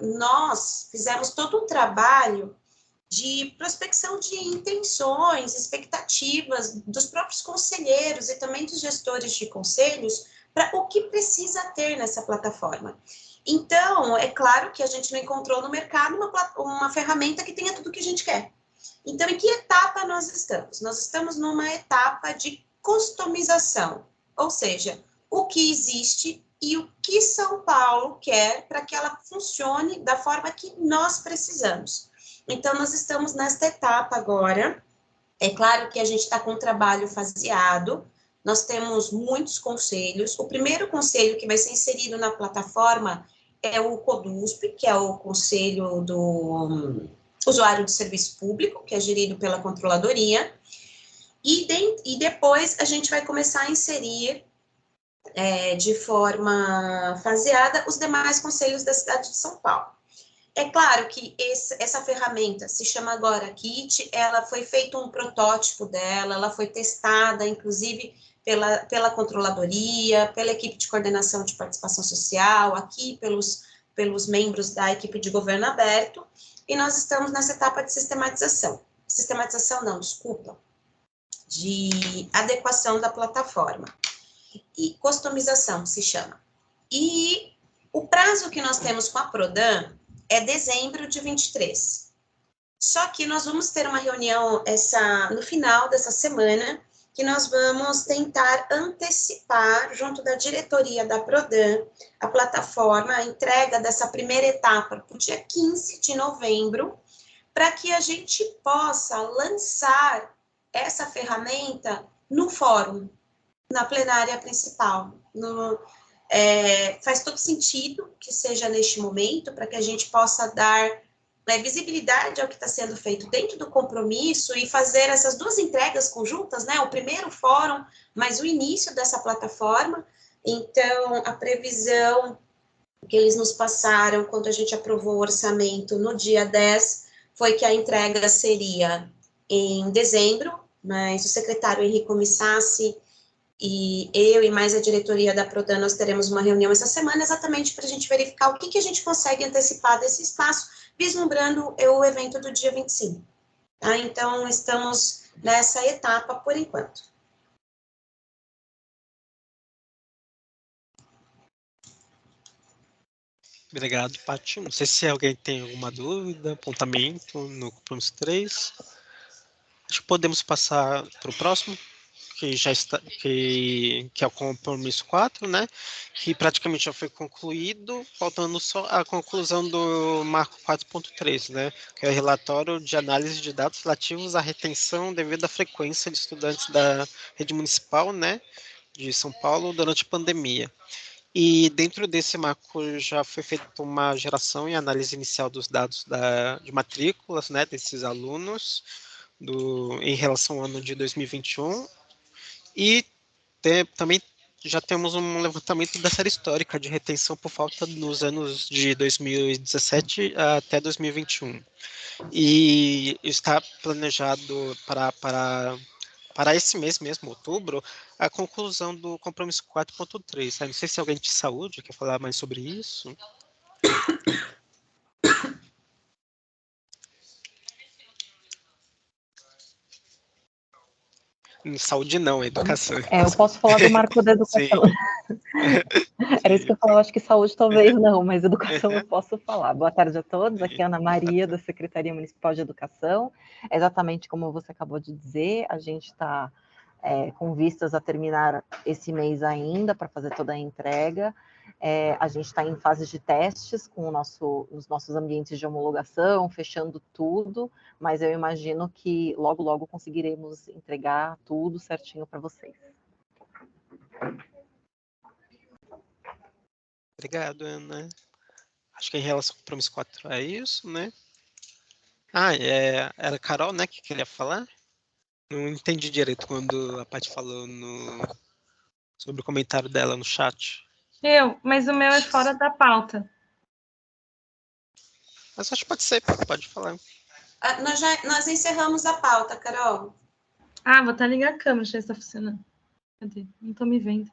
nós fizemos todo um trabalho de prospecção de intenções, expectativas dos próprios conselheiros e também dos gestores de conselhos para o que precisa ter nessa plataforma. Então, é claro que a gente não encontrou no mercado uma ferramenta que tenha tudo o que a gente quer. Então, em que etapa nós estamos? Nós estamos numa etapa de customização, ou seja, o que existe e o que São Paulo quer para que ela funcione da forma que nós precisamos. Então, nós estamos nesta etapa agora. É claro que a gente está com um trabalho faseado, nós temos muitos conselhos. O primeiro conselho que vai ser inserido na plataforma é o CODUSP, que é o Conselho do Usuário de Serviço Público, que é gerido pela Controladoria, e depois a gente vai começar a inserir de forma faseada os demais conselhos da cidade de São Paulo. É claro que essa ferramenta se chama agora Kit, ela foi feito um protótipo dela, ela foi testada, inclusive, pela controladoria, pela equipe de coordenação de participação social, aqui pelos membros da equipe de governo aberto, e nós estamos nessa etapa de sistematização. Sistematização não, desculpa, de adequação da plataforma. E customização, se chama. E o prazo que nós temos com a Prodan é dezembro de 23. Só que nós vamos ter uma reunião no final dessa semana, que nós vamos tentar antecipar, junto da diretoria da Prodan, a plataforma, a entrega dessa primeira etapa para o dia 15 de novembro, para que a gente possa lançar essa ferramenta no fórum, na plenária principal. Faz todo sentido que seja neste momento, para que a gente possa dar visibilidade ao que está sendo feito dentro do compromisso e fazer essas duas entregas conjuntas, né? O primeiro fórum, mas o início dessa plataforma. Então, a previsão que eles nos passaram quando a gente aprovou o orçamento no dia 10 foi que a entrega seria em dezembro, mas o secretário Henrique Missassi e eu e mais a diretoria da Prodan, nós teremos uma reunião essa semana exatamente para a gente verificar o que a gente consegue antecipar desse espaço, vislumbrando o evento do dia 25. Tá? Então, estamos nessa etapa por enquanto. Obrigado, Paty. Não sei se alguém tem alguma dúvida, apontamento no compromisso 3. Acho que podemos passar para o próximo, que já está, que é o compromisso 4, né? Que praticamente já foi concluído, faltando só a conclusão do marco 4.3, né? Que é o relatório de análise de dados relativos à retenção devido à frequência de estudantes da rede municipal, né? De São Paulo durante a pandemia. E dentro desse marco já foi feita uma geração e análise inicial dos dados de matrículas, né? Desses alunos em relação ao ano de 2021. E também já temos um levantamento da série histórica de retenção por falta nos anos de 2017 até 2021. E está planejado para esse mês mesmo, outubro, a conclusão do compromisso 4.3. Não sei se alguém de saúde quer falar mais sobre isso. Saúde não, educação. Eu posso falar do marco da educação. Era isso que eu falava, acho que saúde talvez não, mas educação eu posso falar. Boa tarde a todos, aqui é Ana Maria, da Secretaria Municipal de Educação. Exatamente como você acabou de dizer, a gente está com vistas a terminar esse mês ainda, para fazer toda a entrega. A gente está em fase de testes com os nossos ambientes de homologação, fechando tudo, mas eu imagino que logo, logo conseguiremos entregar tudo certinho para vocês. Obrigado, Ana. Acho que em relação ao compromisso 4 é isso, né? Era a Carol, né, que queria falar? Não entendi direito quando a Paty falou sobre o comentário dela no chat. Mas o meu é fora da pauta. Mas acho que pode ser, pode falar. Nós encerramos a pauta, Carol. Vou até ligar a câmera, deixa eu ver se está funcionando. Cadê? Não estou me vendo.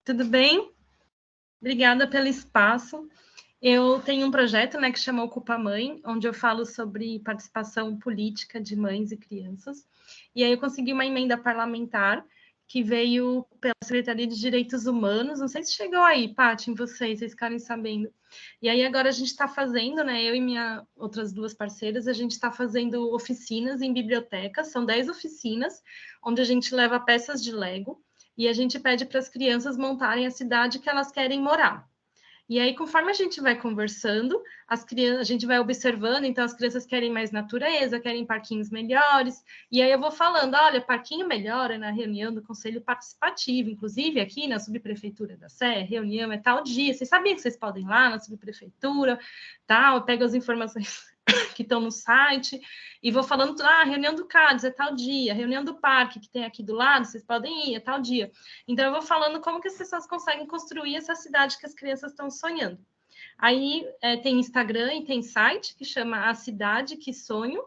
Tudo bem? Obrigada pelo espaço. Eu tenho um projeto, né, que chama Ocupa Mãe, onde eu falo sobre participação política de mães e crianças. E aí eu consegui uma emenda parlamentar que veio pela Secretaria de Direitos Humanos. Não sei se chegou aí, Paty, em vocês ficarem sabendo. E aí agora a gente está fazendo, né, eu e minhas outras duas parceiras, a gente está fazendo oficinas em bibliotecas, são 10 oficinas, onde a gente leva peças de Lego e a gente pede para as crianças montarem a cidade que elas querem morar. E aí, conforme a gente vai conversando, a gente vai observando, então as crianças querem mais natureza, querem parquinhos melhores, e aí eu vou falando, olha, parquinho melhor é na reunião do Conselho Participativo, inclusive aqui na Subprefeitura da Sé, reunião é tal dia, vocês sabiam que vocês podem ir lá na Subprefeitura, tal, eu pego as informações que estão no site, e vou falando, reunião do CADES é tal dia, reunião do parque que tem aqui do lado, vocês podem ir, é tal dia. Então, eu vou falando como que as pessoas conseguem construir essa cidade que as crianças estão sonhando. Aí, tem Instagram e tem site que chama A Cidade que Sonho,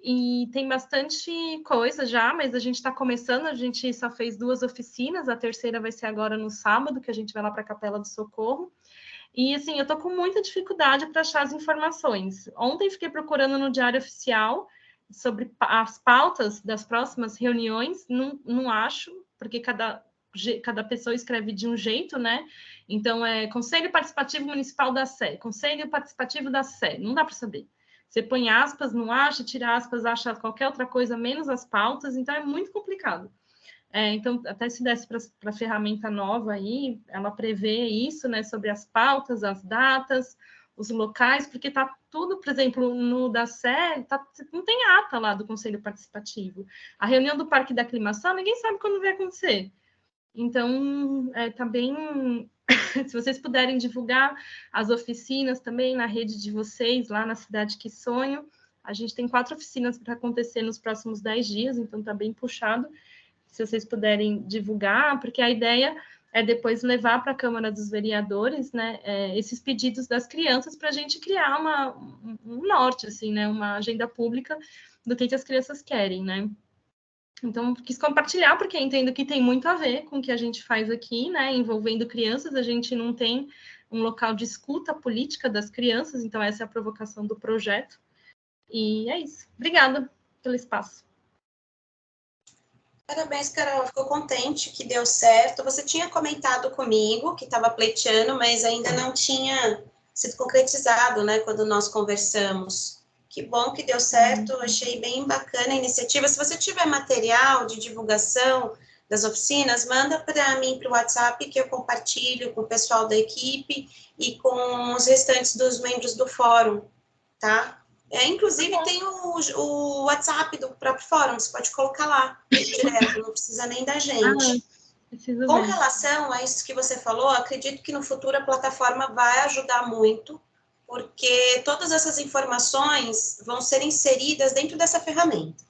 e tem bastante coisa já, mas a gente está começando, a gente só fez 2 oficinas, a terceira vai ser agora no sábado, que a gente vai lá para a Capela do Socorro. E, assim, eu tô com muita dificuldade para achar as informações. Ontem fiquei procurando no Diário Oficial sobre as pautas das próximas reuniões, não acho, porque cada pessoa escreve de um jeito, né? Então, é Conselho Participativo Municipal da Sé, Conselho Participativo da Sé, não dá para saber. Você põe aspas, não acha, tira aspas, acha qualquer outra coisa, menos as pautas, então é muito complicado. Então, até se desse para a ferramenta nova aí, ela prevê isso, né, sobre as pautas, as datas, os locais, porque está tudo, por exemplo, no da Sé, não tem ata lá do Conselho Participativo. A reunião do Parque da Aclimação, ninguém sabe quando vai acontecer. Então, tá bem... Se vocês puderem divulgar as oficinas também na rede de vocês, lá na Cidade que Sonho, a gente tem 4 oficinas para acontecer nos próximos 10 dias, então está bem puxado. Se vocês puderem divulgar, porque a ideia é depois levar para a Câmara dos Vereadores, né, esses pedidos das crianças para a gente criar um norte, assim, né, uma agenda pública do que as crianças querem, né. Então, quis compartilhar, porque entendo que tem muito a ver com o que a gente faz aqui, né, envolvendo crianças, a gente não tem um local de escuta política das crianças, então essa é a provocação do projeto. E é isso. Obrigada pelo espaço. Parabéns, Carol. Ficou contente que deu certo. Você tinha comentado comigo que estava pleiteando, mas ainda não tinha sido concretizado, né, quando nós conversamos. Que bom que deu certo. Achei bem bacana a iniciativa. Se você tiver material de divulgação das oficinas, manda para mim para o WhatsApp, que eu compartilho com o pessoal da equipe e com os restantes dos membros do fórum, tá? Inclusive, tem o WhatsApp do próprio fórum, você pode colocar lá, direto, não precisa nem da gente. Com relação a isso que você falou, acredito que no futuro a plataforma vai ajudar muito, porque todas essas informações vão ser inseridas dentro dessa ferramenta.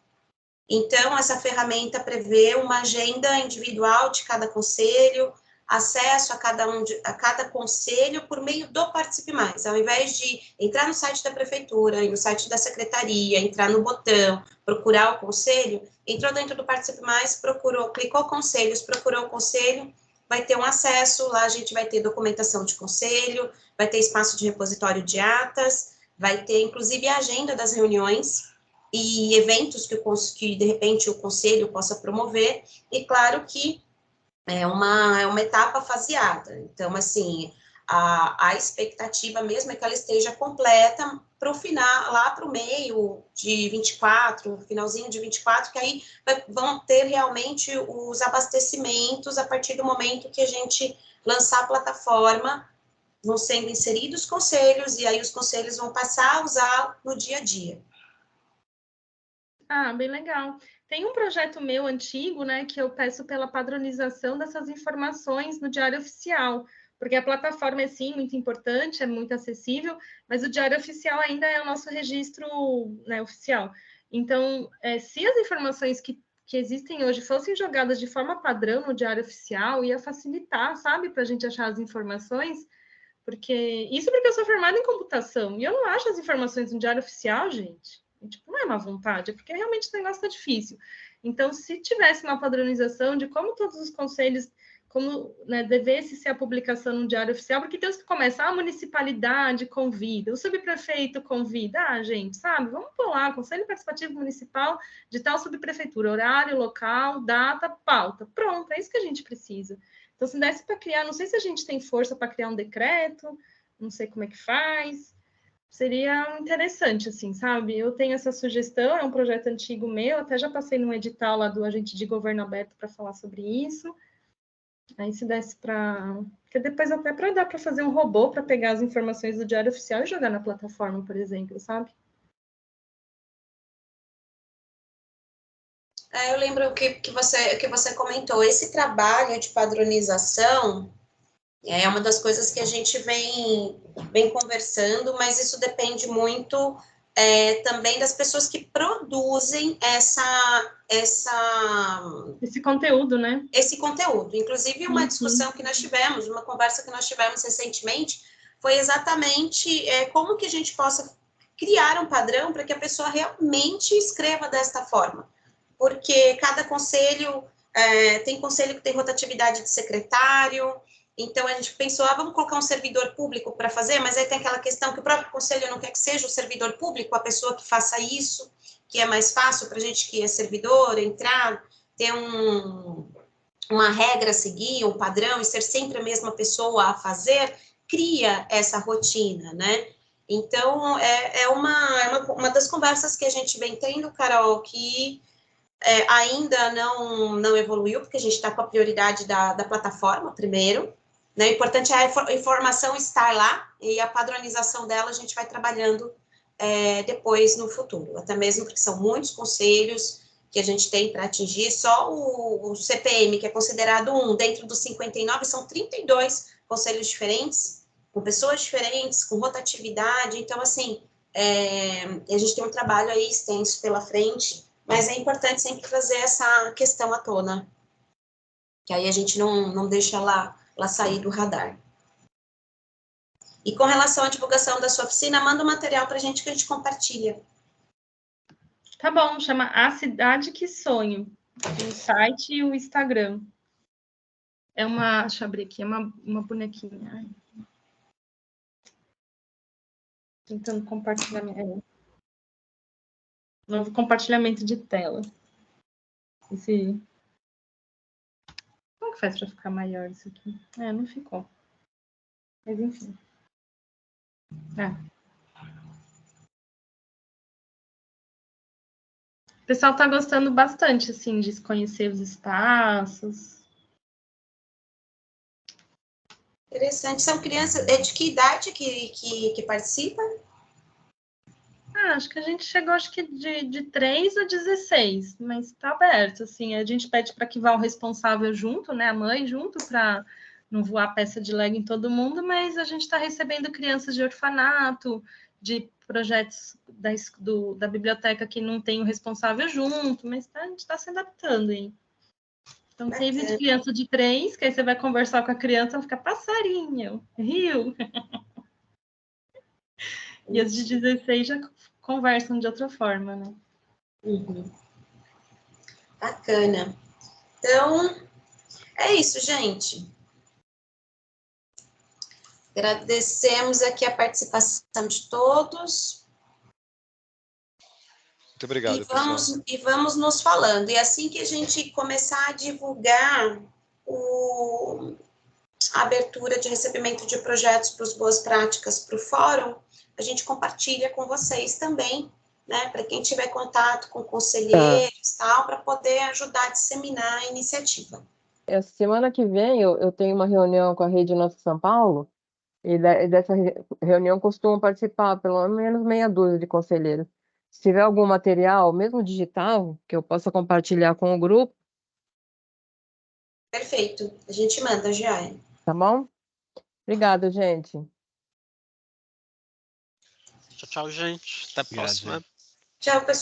Então, essa ferramenta prevê uma agenda individual de cada conselho, acesso a cada conselho por meio do Participe Mais, ao invés de entrar no site da prefeitura, no site da secretaria, entrar no botão, procurar o conselho, entrou dentro do Participe Mais, clicou conselhos, procurou o conselho, vai ter um acesso, lá a gente vai ter documentação de conselho, vai ter espaço de repositório de atas, vai ter inclusive a agenda das reuniões e eventos que de repente o conselho possa promover, e claro que é uma etapa faseada. Então, assim, a expectativa mesmo é que ela esteja completa para o final, lá para o meio de 24, finalzinho de 24, que aí vão ter realmente os abastecimentos a partir do momento que a gente lançar a plataforma, vão sendo inseridos conselhos, e aí os conselhos vão passar a usar no dia a dia. Bem legal. Tem um projeto meu antigo, né, que eu peço pela padronização dessas informações no Diário Oficial, porque a plataforma é, sim, muito importante, é muito acessível, mas o Diário Oficial ainda é o nosso registro, né, oficial. Então, se as informações que existem hoje fossem jogadas de forma padrão no Diário Oficial, ia facilitar, sabe, para a gente achar as informações, porque eu sou formada em computação, e eu não acho as informações no Diário Oficial, gente. Tipo, não é má vontade, é porque realmente o negócio está difícil. Então, se tivesse uma padronização de como todos os conselhos, como, né, devesse ser a publicação no Diário Oficial, porque tem os que começam, a municipalidade convida, o subprefeito convida, gente, sabe? Vamos pôr lá, Conselho Participativo Municipal de tal subprefeitura, horário, local, data, pauta. Pronto, é isso que a gente precisa. Então, se desse para criar, não sei se a gente tem força para criar um decreto, não sei como é que faz. Seria interessante, assim, sabe? Eu tenho essa sugestão, é um projeto antigo meu, até já passei num edital lá do Agente de Governo Aberto para falar sobre isso. Aí se desse para... Porque depois até dá para fazer um robô para pegar as informações do Diário Oficial e jogar na plataforma, por exemplo, sabe? Eu lembro que você comentou, esse trabalho de padronização é uma das coisas que a gente vem conversando, mas isso depende muito também das pessoas que produzem esse conteúdo, né? Esse conteúdo. Inclusive, uma discussão que nós tivemos, uma conversa que nós tivemos recentemente, foi exatamente como que a gente possa criar um padrão para que a pessoa realmente escreva desta forma. Porque cada conselho, tem conselho que tem rotatividade de secretário, então a gente pensou, vamos colocar um servidor público para fazer, mas aí tem aquela questão que o próprio conselho não quer que seja o servidor público, a pessoa que faça isso, que é mais fácil para a gente que é servidor entrar, ter uma regra a seguir, um padrão, e ser sempre a mesma pessoa a fazer, cria essa rotina, né? Então, é uma das conversas que a gente vem tendo, Carol, que ainda não evoluiu, porque a gente está com a prioridade da plataforma primeiro, né? O importante é a informação estar lá, e a padronização dela a gente vai trabalhando depois no futuro, até mesmo porque são muitos conselhos que a gente tem para atingir, só o CPM, que é considerado dentro dos 59, são 32 conselhos diferentes, com pessoas diferentes, com rotatividade, então, assim, a gente tem um trabalho aí extenso pela frente, mas é importante sempre trazer essa questão à tona, que aí a gente não deixa ela sair do radar. E com relação à divulgação da sua oficina, manda o material para a gente que a gente compartilha. Tá bom, chama A Cidade que Sonho, o site e o Instagram. Deixa eu abrir aqui, é uma bonequinha. Ai. Tentando compartilhar novo compartilhamento de tela. Como que faz para ficar maior isso aqui? Não ficou. Mas enfim. O pessoal está gostando bastante, assim, de conhecer os espaços. Interessante. São crianças de que idade que participam? Acho que a gente chegou, de 3 a 16, mas está aberto, assim, a gente pede para que vá o responsável junto, né, a mãe junto, para não voar peça de Lego em todo mundo, mas a gente está recebendo crianças de orfanato, de projetos da biblioteca que não tem o responsável junto, mas a gente está se adaptando aí. Então, teve de criança de 3, que aí você vai conversar com a criança, fica passarinho, rio. E as de 16 já conversam de outra forma, né? Bacana. Então, é isso, gente. Agradecemos aqui a participação de todos. Muito obrigado, pessoal. E vamos nos falando. E assim que a gente começar a divulgar a abertura de recebimento de projetos para os Boas Práticas para o Fórum, a gente compartilha com vocês também, né? Para quem tiver contato com conselheiros, tal, para poder ajudar a disseminar a iniciativa. Semana que vem eu tenho uma reunião com a Rede Nossa São Paulo, e dessa reunião costumam participar pelo menos meia dúzia de conselheiros. Se tiver algum material, mesmo digital, que eu possa compartilhar com o grupo. Perfeito. A gente manda, já. Tá bom? Obrigada, gente. Tchau, gente. Até a próxima. Tchau, pessoal.